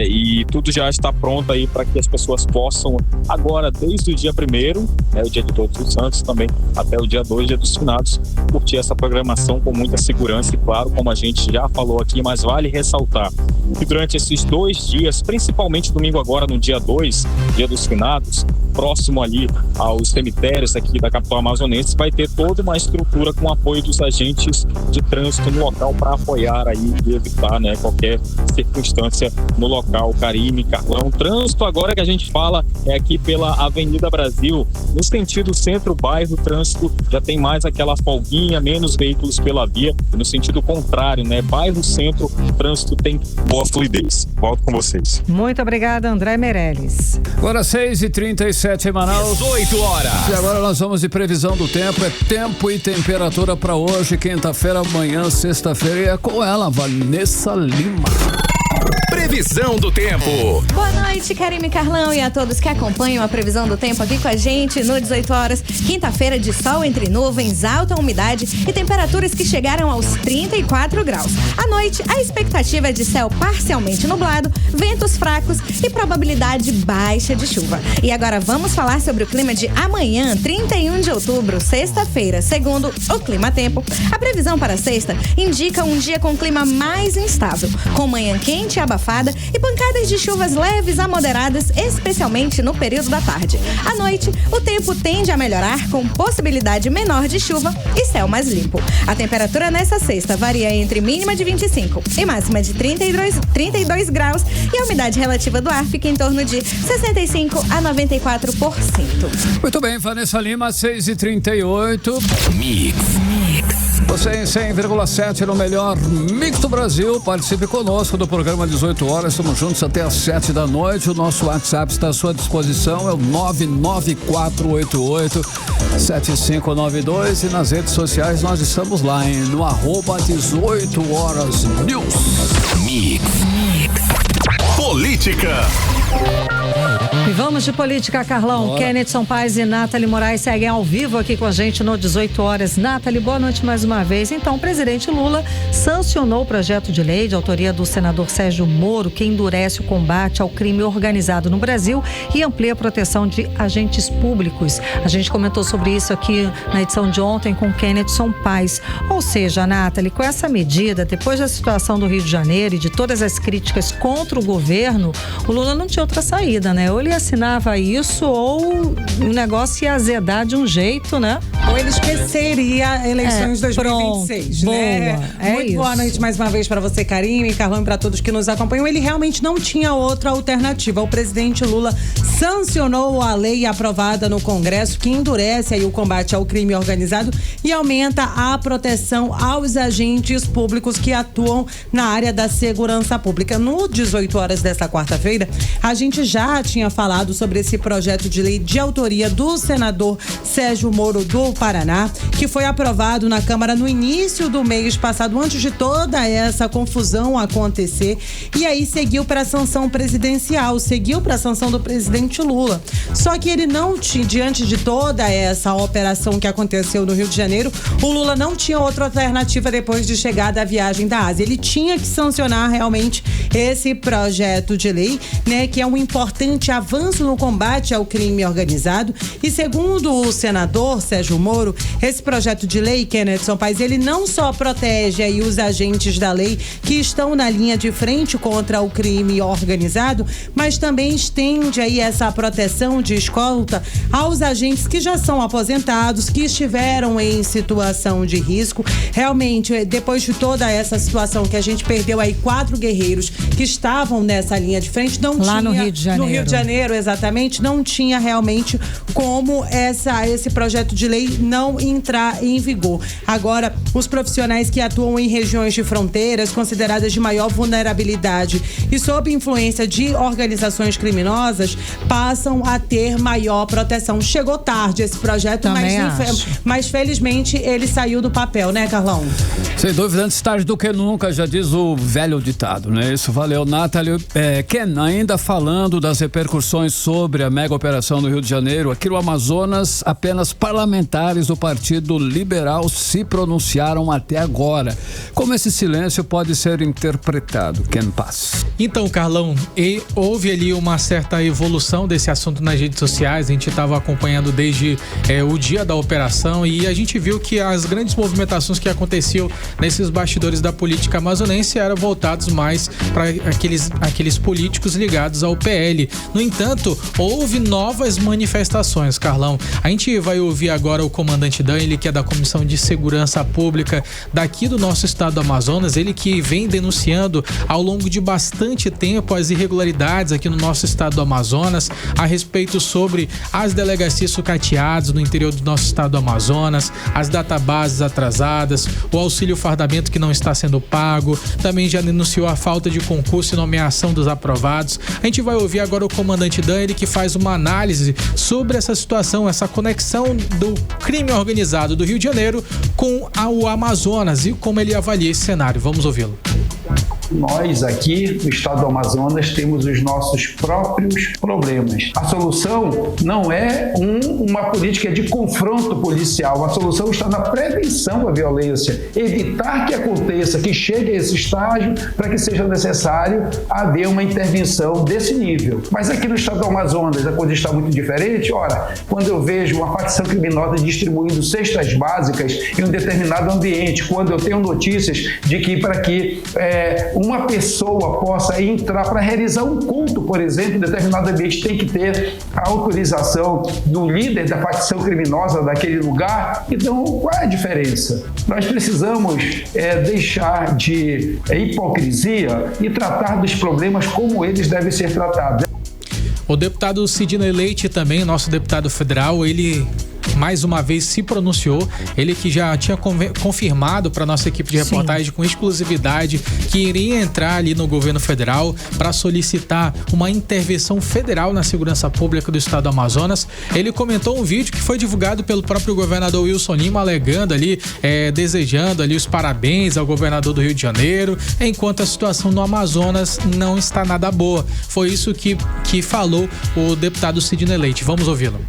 E tudo já está pronto aí para que as pessoas possam agora, desde o dia 1º, o dia de Todos os Santos, também até o dia 2, dia dos finados, curtir essa programação com muita segurança e, claro, como a gente já falou aqui, mas vale ressaltar que durante esses 2 dias, principalmente domingo agora, no dia 2, dia dos finados, próximo ali aos cemitérios aqui da capital amazonense, vai ter toda uma estrutura com apoio dos agentes de trânsito no local para apoiar aí e evitar, né, qualquer circunstância no local. Karime, Carlão. Trânsito agora que a gente fala é aqui pela Avenida Brasil, no sentido centro-bairro. O trânsito já tem mais aquela folguinha, menos veículos pela via. No sentido contrário, né, bairro-centro, o trânsito tem boa fluidez. Volto com vocês. Muito obrigada, André Meirelles. Agora 6h37 em Manaus. 18 horas. E agora nós vamos de previsão do tempo. É tempo e temperatura para hoje, quinta-feira, amanhã, sexta-feira. E é com ela, Vanessa Lima. Previsão do tempo. Boa noite, Karime e Carlão, e a todos que acompanham a previsão do tempo aqui com a gente no 18 horas. Quinta-feira de sol entre nuvens, alta umidade e temperaturas que chegaram aos 34 graus. À noite, a expectativa é de céu parcialmente nublado, ventos fracos e probabilidade baixa de chuva. E agora vamos falar sobre o clima de amanhã, 31 de outubro, sexta-feira. Segundo o Clima Tempo, a previsão para sexta indica um dia com clima mais instável, com manhã quente e abafada e pancadas de chuvas leves a moderadas, especialmente no período da tarde. À noite, o tempo tende a melhorar com possibilidade menor de chuva e céu mais limpo. A temperatura nessa sexta varia entre mínima de 25 e máxima de 32 graus e a umidade relativa do ar fica em torno de 65 a 94%. Muito bem, Vanessa Lima, 6h38. Mix. Você em 100,7 no melhor Mix do Brasil. Participe conosco do programa 18 horas. Estamos juntos até às 7 da noite. O nosso WhatsApp está à sua disposição. É o 99488-7592. E nas redes sociais nós estamos lá, no @18 horas News. Mix. Política. E vamos de política, Carlão. Kenneth Paes e Nathalie Moraes seguem ao vivo aqui com a gente no 18 horas. Nathalie, boa noite mais uma vez. Então, o presidente Lula sancionou o projeto de lei de autoria do senador Sérgio Moro que endurece o combate ao crime organizado no Brasil e amplia a proteção de agentes públicos. A gente comentou sobre isso aqui na edição de ontem com Kenneth Paes. Ou seja, Nathalie, com essa medida, depois da situação do Rio de Janeiro e de todas as críticas contra o governo, o Lula não tinha outra saída, né? Ou ele assinava isso ou o negócio ia azedar de um jeito, né? Ou ele esqueceria eleições de 2026, né? Boa, Muito boa noite mais uma vez para você, Karime, Carlão, e para todos que nos acompanham. Ele realmente não tinha outra alternativa. O presidente Lula sancionou a lei aprovada no Congresso que endurece aí o combate ao crime organizado e aumenta a proteção aos agentes públicos que atuam na área da segurança pública. No 18 horas desta quarta-feira, a gente já tinha falado sobre esse projeto de lei de autoria do senador Sérgio Moro do Paraná, que foi aprovado na Câmara no início do mês passado, antes de toda essa confusão acontecer, e aí seguiu para a sanção presidencial, seguiu para a sanção do presidente Lula. Só que ele não tinha, diante de toda essa operação que aconteceu no Rio de Janeiro, o Lula não tinha outra alternativa depois de chegar da viagem da Ásia. Ele tinha que sancionar realmente esse projeto de lei, né, que é um importante avanço no combate ao crime organizado. E segundo o senador Sérgio Moro, esse projeto de lei, Kenneth Paes, ele não só protege aí os agentes da lei que estão na linha de frente contra o crime organizado, mas também estende aí essa proteção de escolta aos agentes que já são aposentados, que estiveram em situação de risco. Realmente, depois de toda essa situação que a gente perdeu aí 4 guerreiros que estavam nessa linha de frente, não lá tinha... no Rio de Janeiro. No Rio de Janeiro, exatamente, não tinha realmente como esse projeto de lei não entrar em vigor. Agora, os profissionais que atuam em regiões de fronteiras consideradas de maior vulnerabilidade e sob influência de organizações criminosas passam a ter maior proteção. Chegou tarde esse projeto, mas felizmente ele saiu do papel, né, Carlão? Sem dúvida, antes tarde do que nunca, já diz o velho ditado, né? Isso, valeu, Nathalie. Ken, ainda falando das repercussões sobre a mega operação no Rio de Janeiro, aqui no Amazonas, apenas parlamentares do Partido Liberal se pronunciaram até agora. Como esse silêncio pode ser interpretado, Ken Paes? Então, Carlão, houve ali uma certa evolução desse assunto nas redes sociais. A gente estava acompanhando desde o dia da operação e a gente viu que as grandes movimentações que aconteciam nesses bastidores da política amazonense eram voltados mais para aqueles políticos ligados ao PL. No entanto, houve novas manifestações, Carlão. A gente vai ouvir agora o comandante Dan, ele que é da Comissão de Segurança Pública daqui do nosso estado do Amazonas, ele que vem denunciando ao longo de bastante tempo as irregularidades aqui no nosso estado do Amazonas a respeito sobre as delegacias sucateadas no interior do nosso estado do Amazonas, as databases atrasadas, o auxílio fardamento que não está sendo pago, também já denunciou a falta de concurso e nomeação dos aprovados. A gente vai ouvir agora o comandante Dan, ele que faz uma análise sobre essa situação, essa conexão do crime organizado do Rio de Janeiro com o Amazonas e como ele avalia esse cenário. Vamos ouvi-lo. Nós aqui no estado do Amazonas temos os nossos próprios problemas. A solução não é uma política de confronto policial, a solução está na prevenção da violência, evitar que aconteça, que chegue a esse estágio para que seja necessário haver uma intervenção desse nível. Mas aqui no estado do Amazonas a coisa está muito diferente. Ora, quando eu vejo uma facção criminosa distribuindo cestas básicas em um determinado ambiente, quando eu tenho notícias de que para que uma pessoa possa entrar para realizar um culto, por exemplo, em determinado ambiente, tem que ter a autorização do líder da facção criminosa daquele lugar. Então, qual é a diferença? Nós precisamos deixar de hipocrisia e tratar dos problemas como eles devem ser tratados. O deputado Sidney Leite também, nosso deputado federal, ele mais uma vez se pronunciou, ele que já tinha confirmado para nossa equipe de reportagem com exclusividade que iria entrar ali no governo federal para solicitar uma intervenção federal na segurança pública do estado do Amazonas. Ele comentou um vídeo que foi divulgado pelo próprio governador Wilson Lima, alegando ali, desejando ali os parabéns ao governador do Rio de Janeiro, enquanto a situação no Amazonas não está nada boa. Foi isso que falou o deputado Sidney Leite. Vamos ouvi-lo.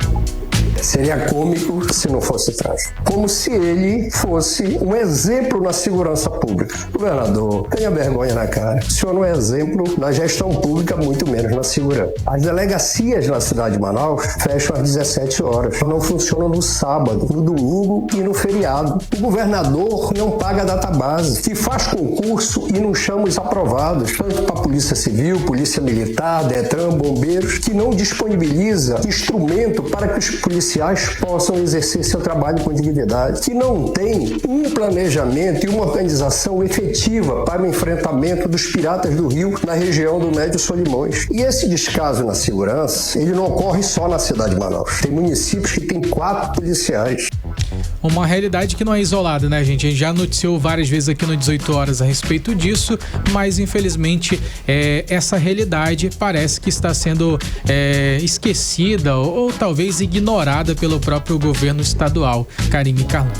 Seria cômico se não fosse trágico. Como se ele fosse um exemplo na segurança pública. Governador, tenha vergonha na cara. O senhor não é exemplo na gestão pública, muito menos na segurança. As delegacias na cidade de Manaus fecham às 17 horas. Não funcionam no sábado, no domingo e no feriado. O governador não paga a database, que faz concurso e não chama os aprovados, tanto para a Polícia Civil, Polícia Militar, Detran, Bombeiros, que não disponibiliza instrumento para que os policiais possam exercer seu trabalho com dignidade, que não tem um planejamento e uma organização efetiva para o enfrentamento dos piratas do Rio na região do Médio Solimões. E esse descaso na segurança, ele não ocorre só na cidade de Manaus. Tem municípios que têm 4 policiais. Uma realidade que não é isolada, né, gente? A gente já noticiou várias vezes aqui no 18 Horas a respeito disso, mas infelizmente essa realidade parece que está sendo esquecida ou talvez ignorada pelo próprio governo estadual. Karime Carlão.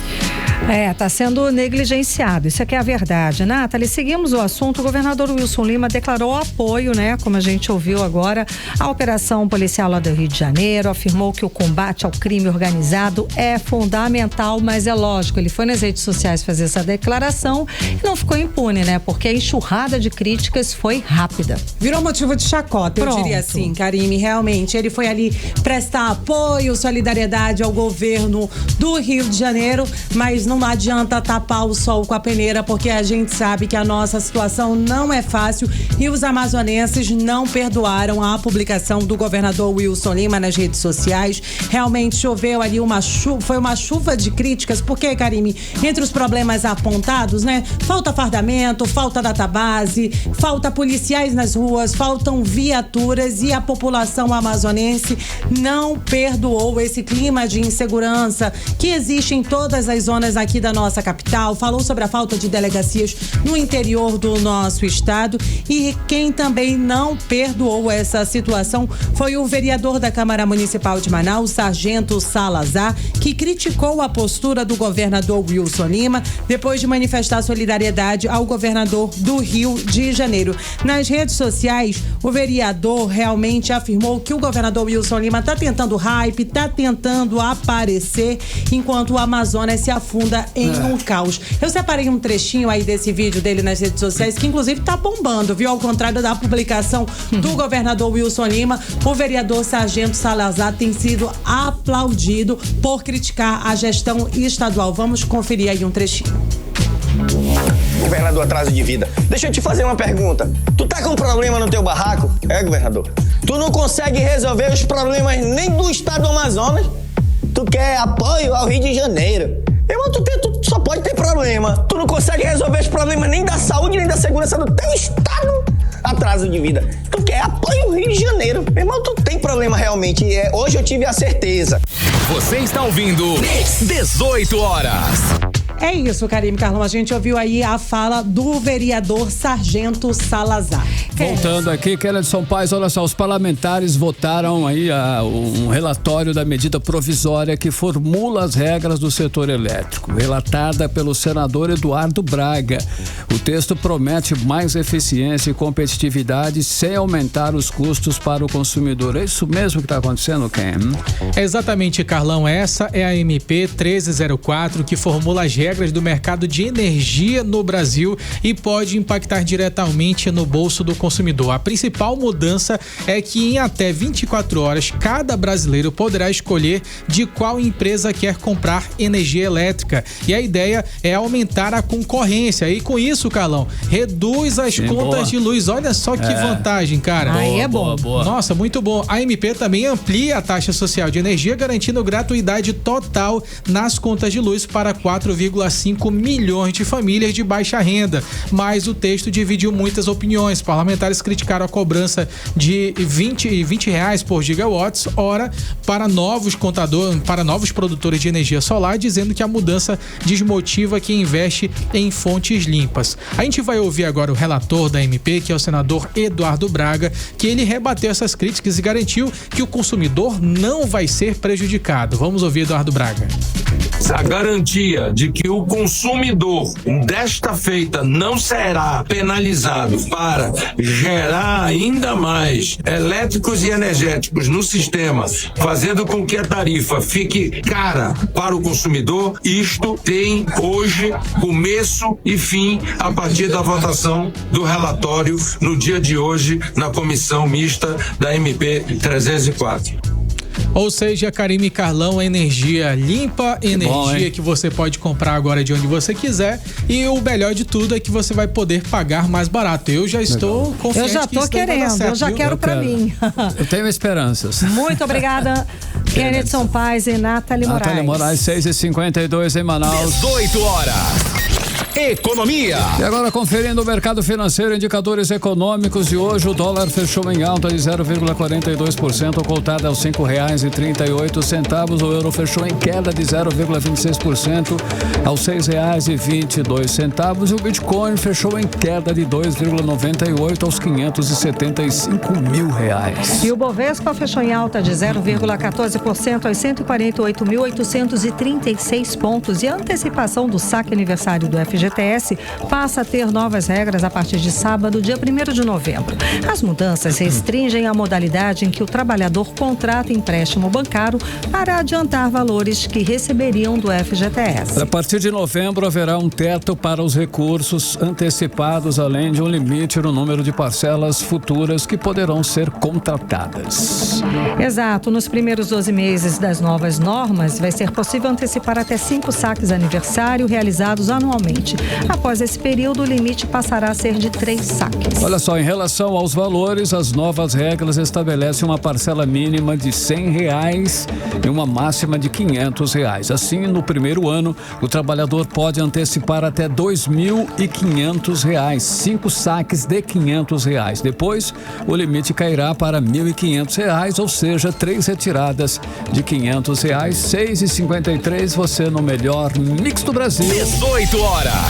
Está sendo negligenciado, isso aqui é a verdade, Nathalie. Seguimos o assunto. O governador Wilson Lima declarou apoio, como a gente ouviu agora, à operação policial lá do Rio de Janeiro, afirmou que o combate ao crime organizado é fundamental, mas é lógico, ele foi nas redes sociais fazer essa declaração e não ficou impune, porque a enxurrada de críticas foi rápida. Virou motivo de chacota, eu diria assim, Karime, realmente. Ele foi ali prestar apoio, solidariedade ao governo do Rio de Janeiro, mas não adianta tapar o sol com a peneira, porque a gente sabe que a nossa situação não é fácil e os amazonenses não perdoaram a publicação do governador Wilson Lima nas redes sociais. Realmente choveu ali foi uma chuva de críticas, porque, Karime, entre os problemas apontados, falta fardamento, falta database, falta policiais nas ruas, faltam viaturas e a população amazonense não perdoou esse clima de insegurança que existe em todas as zonas aqui da nossa capital. Falou sobre a falta de delegacias no interior do nosso estado, e quem também não perdoou essa situação foi o vereador da Câmara Municipal de Manaus, Sargento Salazar, que criticou a postura do governador Wilson Lima depois de manifestar solidariedade ao governador do Rio de Janeiro. Nas redes sociais, o vereador realmente afirmou que o governador Wilson Lima está tentando hype, está tentando aparecer, enquanto o Amazonas se afunda em um caos. Eu separei um trechinho aí desse vídeo dele nas redes sociais, que inclusive tá bombando, viu? Ao contrário da publicação do governador Wilson Lima, o vereador Sargento Salazar tem sido aplaudido por criticar a gestão estadual. Vamos conferir aí um trechinho. Governador, atraso de vida. Deixa eu te fazer uma pergunta. Tu tá com problema no teu barraco? Governador? Tu não consegue resolver os problemas nem do estado do Amazonas? Tu quer apoio ao Rio de Janeiro? Tu só pode ter problema. Tu não consegue resolver os problemas nem da saúde, nem da segurança do teu estado. Atraso de vida. Tu quer apoio ao Rio de Janeiro. Meu irmão, tu tem problema realmente. Hoje eu tive a certeza. Você está ouvindo 18 Horas. É isso, Karime, Carlão. A gente ouviu aí a fala do vereador Sargento Salazar. Voltando aqui, Kellerson Paes, olha só, os parlamentares votaram aí um relatório da medida provisória que formula as regras do setor elétrico, relatada pelo senador Eduardo Braga. O texto promete mais eficiência e competitividade sem aumentar os custos para o consumidor. É isso mesmo que está acontecendo, Ken? Exatamente, Carlão. Essa é a MP 1304, que formula as regras do mercado de energia no Brasil e pode impactar diretamente no bolso do consumidor. A principal mudança é que em até 24 horas, cada brasileiro poderá escolher de qual empresa quer comprar energia elétrica. E a ideia é aumentar a concorrência. E com isso, Carlão, reduz as contas de luz. Olha só que vantagem, cara. Aí é bom. Boa. Nossa, muito bom. A MP também amplia a taxa social de energia, garantindo gratuidade total nas contas de luz para 4,5 milhões de famílias de baixa renda. Mas o texto dividiu muitas opiniões. Parlamentares criticaram a cobrança de R$20 por gigawatts hora para novos produtores de energia solar, dizendo que a mudança desmotiva quem investe em fontes limpas. A gente vai ouvir agora o relator da MP, que é o senador Eduardo Braga, que ele rebateu essas críticas e garantiu que o consumidor não vai ser prejudicado. Vamos ouvir Eduardo Braga. A garantia de que o consumidor desta feita não será penalizado para gerar ainda mais elétricos e energéticos no sistema, fazendo com que a tarifa fique cara para o consumidor, isto tem hoje começo e fim a partir da votação do relatório no dia de hoje na comissão mista da MP 304. Ou seja, Karime e Carlão, energia limpa, energia que você pode comprar agora de onde você quiser, e o melhor de tudo é que você vai poder pagar mais barato. Eu já estou confiante. Eu já estou querendo, certo, eu já quero para mim. Eu tenho esperanças. Muito obrigada, Kellerson Paes e Nathalie Moraes. Nathalie Moraes, 6h52 em Manaus. 18 horas. Economia. E agora conferindo o mercado financeiro, indicadores econômicos de hoje, o dólar fechou em alta de 0,42%, cotado aos R$5,38. O euro fechou em queda de 0,26% aos R$6,22. E o Bitcoin fechou em queda de 2,98% aos R$575 mil. E o Bovespa fechou em alta de 0,14% aos 148.836 pontos. E a antecipação do saque aniversário do FGTS passa a ter novas regras a partir de sábado, dia 1º de novembro. As mudanças restringem a modalidade em que o trabalhador contrata empréstimo bancário para adiantar valores que receberiam do FGTS. A partir de novembro haverá um teto para os recursos antecipados, além de um limite no número de parcelas futuras que poderão ser contratadas. Exato. Nos primeiros 12 meses das novas normas, vai ser possível antecipar até 5 saques aniversário realizados anualmente. Após esse período, o limite passará a ser de 3 saques. Olha só, em relação aos valores, as novas regras estabelecem uma parcela mínima de R$100 e uma máxima de R$500. Assim, no primeiro ano, o trabalhador pode antecipar até R$2.500, 5 saques de R$500. Depois, o limite cairá para R$1.500, ou seja, 3 retiradas de R$500. 6h53, você no melhor mix do Brasil. 18 horas.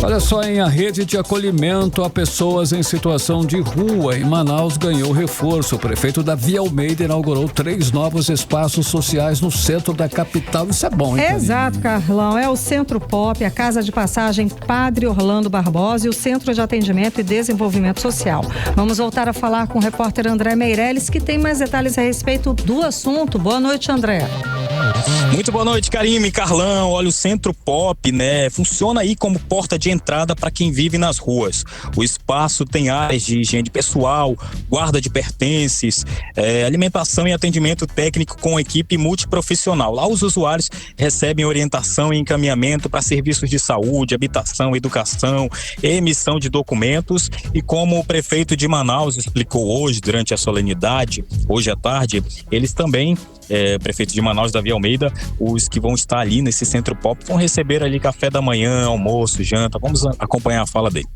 Olha só, a rede de acolhimento a pessoas em situação de rua em Manaus ganhou reforço. O prefeito Davi Almeida inaugurou 3 novos espaços sociais no centro da capital. Isso é bom, hein? Exato, Carlão. É o Centro Pop, a Casa de Passagem Padre Orlando Barbosa e o Centro de Atendimento e Desenvolvimento Social. Vamos voltar a falar com o repórter André Meirelles, que tem mais detalhes a respeito do assunto. Boa noite, André. Muito boa noite, Karime, Carlão. Olha, o Centro Pop, funciona aí como porta de entrada para quem vive nas ruas. O espaço tem áreas de higiene pessoal, guarda de pertences, alimentação e atendimento técnico com equipe multiprofissional. Lá os usuários recebem orientação e encaminhamento para serviços de saúde, habitação, educação, emissão de documentos, e como o prefeito de Manaus explicou hoje durante a solenidade, hoje à tarde, eles também, prefeito de Manaus, Davi Almeida, os que vão estar ali nesse Centro Pop vão receber ali café da manhã, almoço, janta. Vamos acompanhar a fala dele.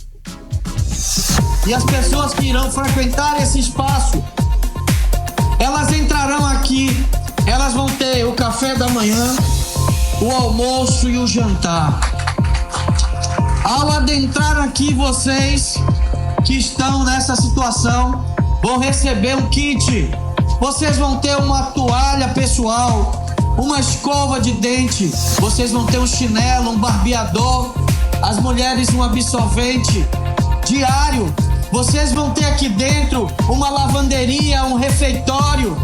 E as pessoas que irão frequentar esse espaço, elas entrarão aqui, elas vão ter o café da manhã, o almoço e o jantar. Ao adentrar aqui, vocês que estão nessa situação vão receber um kit. Vocês vão ter uma toalha pessoal, uma escova de dente, vocês vão ter um chinelo, um barbeador, as mulheres um absorvente diário. Vocês vão ter aqui dentro uma lavanderia, um refeitório.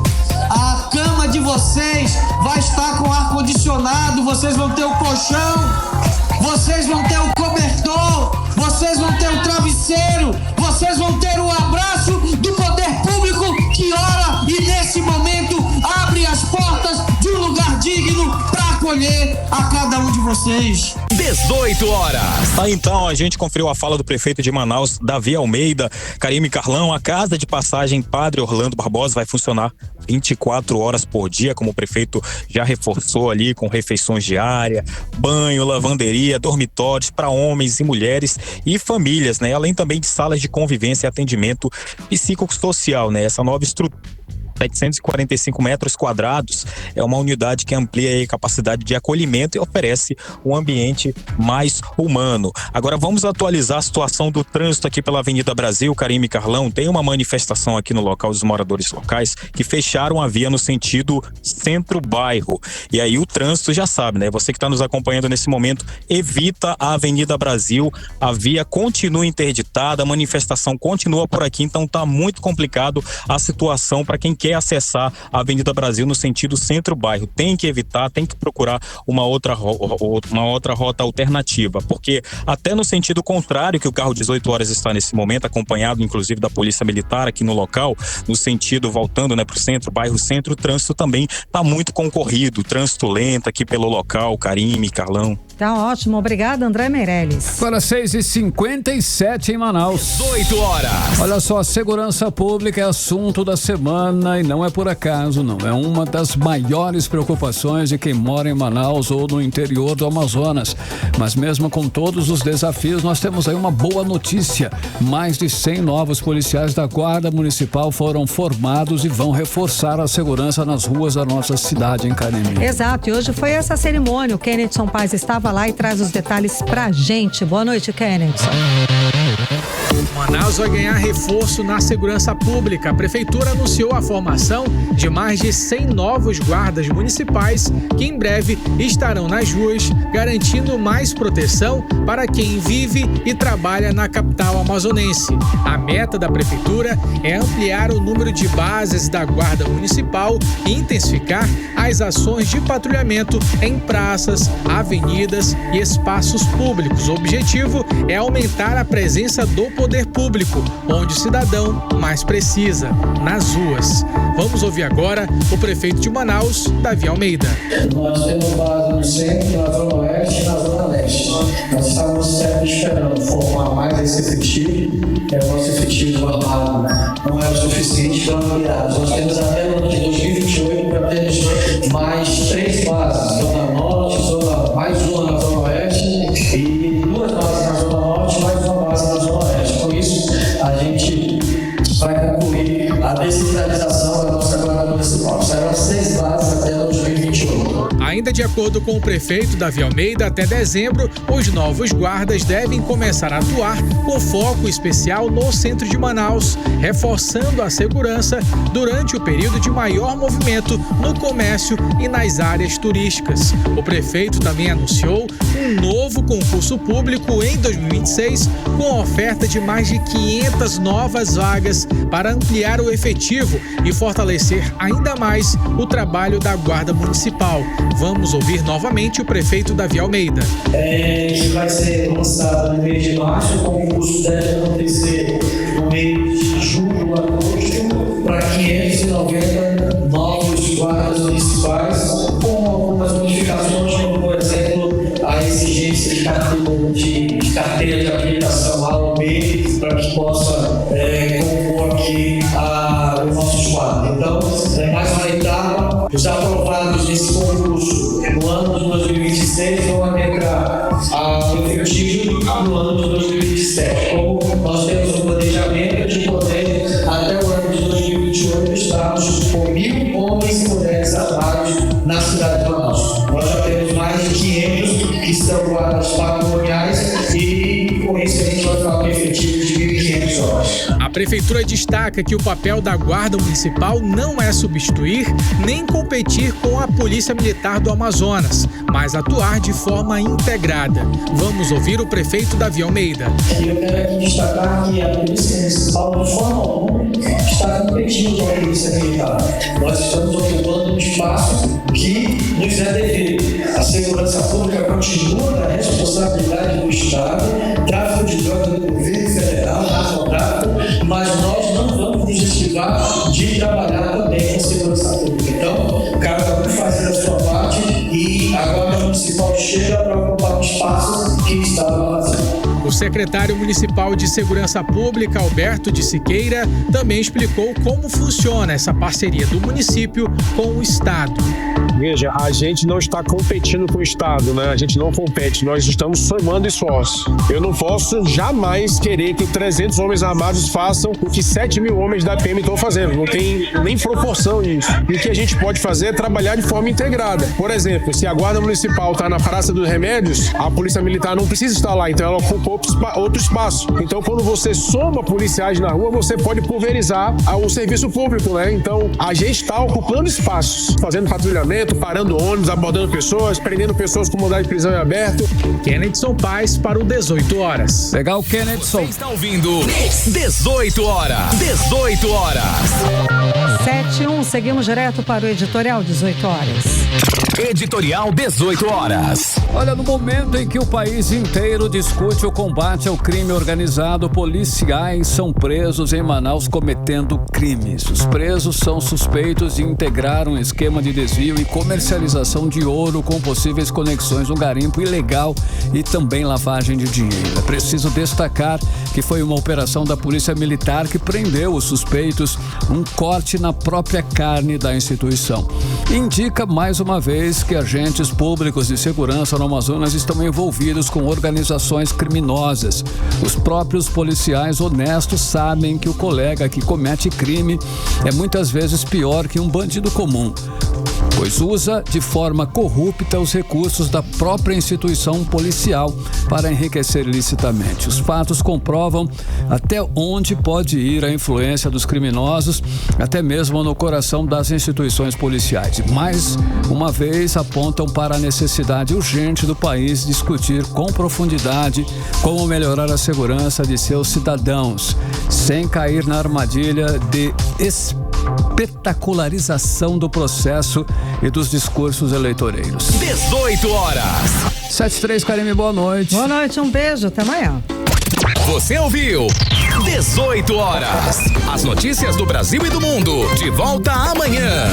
A cama de vocês vai estar com ar-condicionado, vocês vão ter o colchão, vocês vão ter o cobertor, vocês vão ter o travesseiro, vocês vão ter o abraço do poder público que ora e nesse momento abre as portas de um lugar digno para acolher a cada um de vocês. 18 horas. Tá, então, a gente conferiu a fala do prefeito de Manaus, Davi Almeida. Karime, Carlão, a casa de passagem Padre Orlando Barbosa vai funcionar 24 horas por dia, como o prefeito já reforçou ali, com refeições diárias, banho, lavanderia, dormitórios para homens e mulheres e famílias, né? Além também de salas de convivência e atendimento psicossocial, né? Essa nova estrutura, 745 metros quadrados, é uma unidade que amplia a capacidade de acolhimento e oferece um ambiente mais humano. Agora vamos atualizar a situação do trânsito aqui pela Avenida Brasil. Karime, Carlão, tem uma manifestação aqui no local dos moradores locais que fecharam a via no sentido centro-bairro. E aí o trânsito já sabe, né? Você que está nos acompanhando nesse momento, evita a Avenida Brasil, a via continua interditada, a manifestação continua por aqui, então tá muito complicado a situação para quem quer acessar a Avenida Brasil no sentido centro-bairro. Tem que evitar, tem que procurar uma outra rota alternativa, porque até no sentido contrário, que o carro 18 horas está nesse momento, acompanhado inclusive da Polícia Militar aqui no local, no sentido voltando, né, para o centro, bairro centro, o trânsito também está muito concorrido, trânsito lento aqui pelo local. Karime, Carlão. Tá ótimo, obrigada, André Meirelles. Para 6h57 em Manaus. 18 horas. Olha só, a segurança pública é assunto da semana e não é por acaso, não. É uma das maiores preocupações de quem mora em Manaus ou no interior do Amazonas. Mas mesmo com todos os desafios, nós temos aí uma boa notícia. Mais de 100 novos policiais da Guarda Municipal foram formados e vão reforçar a segurança nas ruas da nossa cidade, em Karime. Exato, e hoje foi essa cerimônia. O Kennedson Paz estava lá e traz os detalhes pra gente. Boa noite, Kennedson. Manaus vai ganhar reforço na segurança pública. A prefeitura anunciou a formação de mais de 100 novos guardas municipais que em breve estarão nas ruas, garantindo mais proteção para quem vive e trabalha na capital amazonense. A meta da prefeitura é ampliar o número de bases da Guarda Municipal e intensificar as ações de patrulhamento em praças, avenidas e espaços públicos. O objetivo é aumentar a presença do poder público, onde o cidadão mais precisa, nas ruas. Vamos ouvir agora o prefeito de Manaus, Davi Almeida. Nós temos base no centro, na zona oeste e na zona leste. Nós estamos sempre esperando formar mais esse efetivo. O nosso efetivo armado não é o suficiente para ampliar. Nós temos até no ano de 2028 para ter mais 3 bases, zona norte, mais uma na zona oeste e 2 bases na zona norte, mais uma base na zona oeste. Com isso, a gente vai concluir a descentralização da nossa Guarda Municipal. Serão 6 bases até 2028. Ainda de acordo com o prefeito Davi Almeida, até dezembro, os novos guardas devem começar a atuar com foco especial no centro de Manaus, reforçando a segurança durante o período de maior movimento no comércio e nas áreas turísticas. O prefeito também anunciou um novo concurso público em 2026, com oferta de mais de 500 novas vagas para ampliar o efetivo e fortalecer ainda mais o trabalho da Guarda Municipal. Vamos ouvir novamente o prefeito Davi Almeida. Que vai ser lançado no mês de março, o concurso deve acontecer no mês de julho, agosto, para 590 novos guardas municipais, com algumas modificações, como, por exemplo, a exigência de carteira de habilitação ao mês, para que possa compor aqui os nossos quadros. Então, é mais uma etapa. Os aprovados nesse concurso no ano de 2026 vão adentrar ao efetivo no ano de 2027. Como nós temos um planejamento de poder, até o ano de 2028, estarmos com 1.000 homens e mulheres armados na cidade de Manaus. Nós já temos mais de 500 que são guardas patrimoniais e Prefeitura destaca que o papel da Guarda Municipal não é substituir nem competir com a Polícia Militar do Amazonas, mas atuar de forma integrada. Vamos ouvir o prefeito Davi Almeida. Eu quero aqui destacar que a Polícia Municipal, de forma alguma, está competindo com a Polícia Militar. Nós estamos ocupando um espaço que nos é devido. A segurança pública continua na responsabilidade do Estado, tráfico de drogas do governo federal, narcotráfico, mas nós não vamos nos esquivar de trabalhar também com a segurança pública. Então, cada um fazer a sua parte e a Guarda Municipal chega para ocupar o espaço que estava vazio. O secretário municipal de Segurança Pública, Alberto de Siqueira, também explicou como funciona essa parceria do município com o Estado. Veja, a gente não está competindo com o Estado, né? A gente não compete, nós estamos somando esforços. Eu não posso jamais querer que 300 homens armados façam o que 7 mil homens da PM estão fazendo. Não tem nem proporção isso. E o que a gente pode fazer é trabalhar de forma integrada. Por exemplo, se a Guarda Municipal está na Praça dos Remédios, a Polícia Militar não precisa estar lá, então ela ocupa outro espaço. Então, quando você soma policiais na rua, você pode pulverizar o serviço público, né? Então, a gente está ocupando espaços, fazendo patrulhamento, parando ônibus, abordando pessoas, prendendo pessoas com mandado de prisão em aberto. Kennedson Paz para o 18 horas. Legal, Kennedson. Você está ouvindo 18 horas. 18 horas. 7:01, seguimos direto para o editorial 18 horas. Editorial 18 horas. Olha, no momento em que o país inteiro discute o combate ao crime organizado, policiais são presos em Manaus cometendo crimes. Os presos são suspeitos de integrar um esquema de desvio e comercialização de ouro com possíveis conexões no garimpo ilegal e também lavagem de dinheiro. É preciso destacar que foi uma operação da Polícia Militar que prendeu os suspeitos, um corte na própria carne da instituição. Indica mais uma vez que agentes públicos de segurança no Amazonas estão envolvidos com organizações criminosas. Os próprios policiais honestos sabem que o colega que comete crime é muitas vezes pior que um bandido comum, pois usa de forma corrupta os recursos da própria instituição policial para enriquecer ilicitamente. Os fatos comprovam até onde pode ir a influência dos criminosos, até mesmo no coração das instituições policiais. E mais uma vez apontam para a necessidade urgente do país discutir com profundidade como melhorar a segurança de seus cidadãos, sem cair na armadilha de espetacularização do processo e dos discursos eleitoreiros. 18 horas. 7:03, Karime, boa noite. Boa noite, um beijo, até amanhã. Você ouviu 18 horas. As notícias do Brasil e do mundo. De volta amanhã.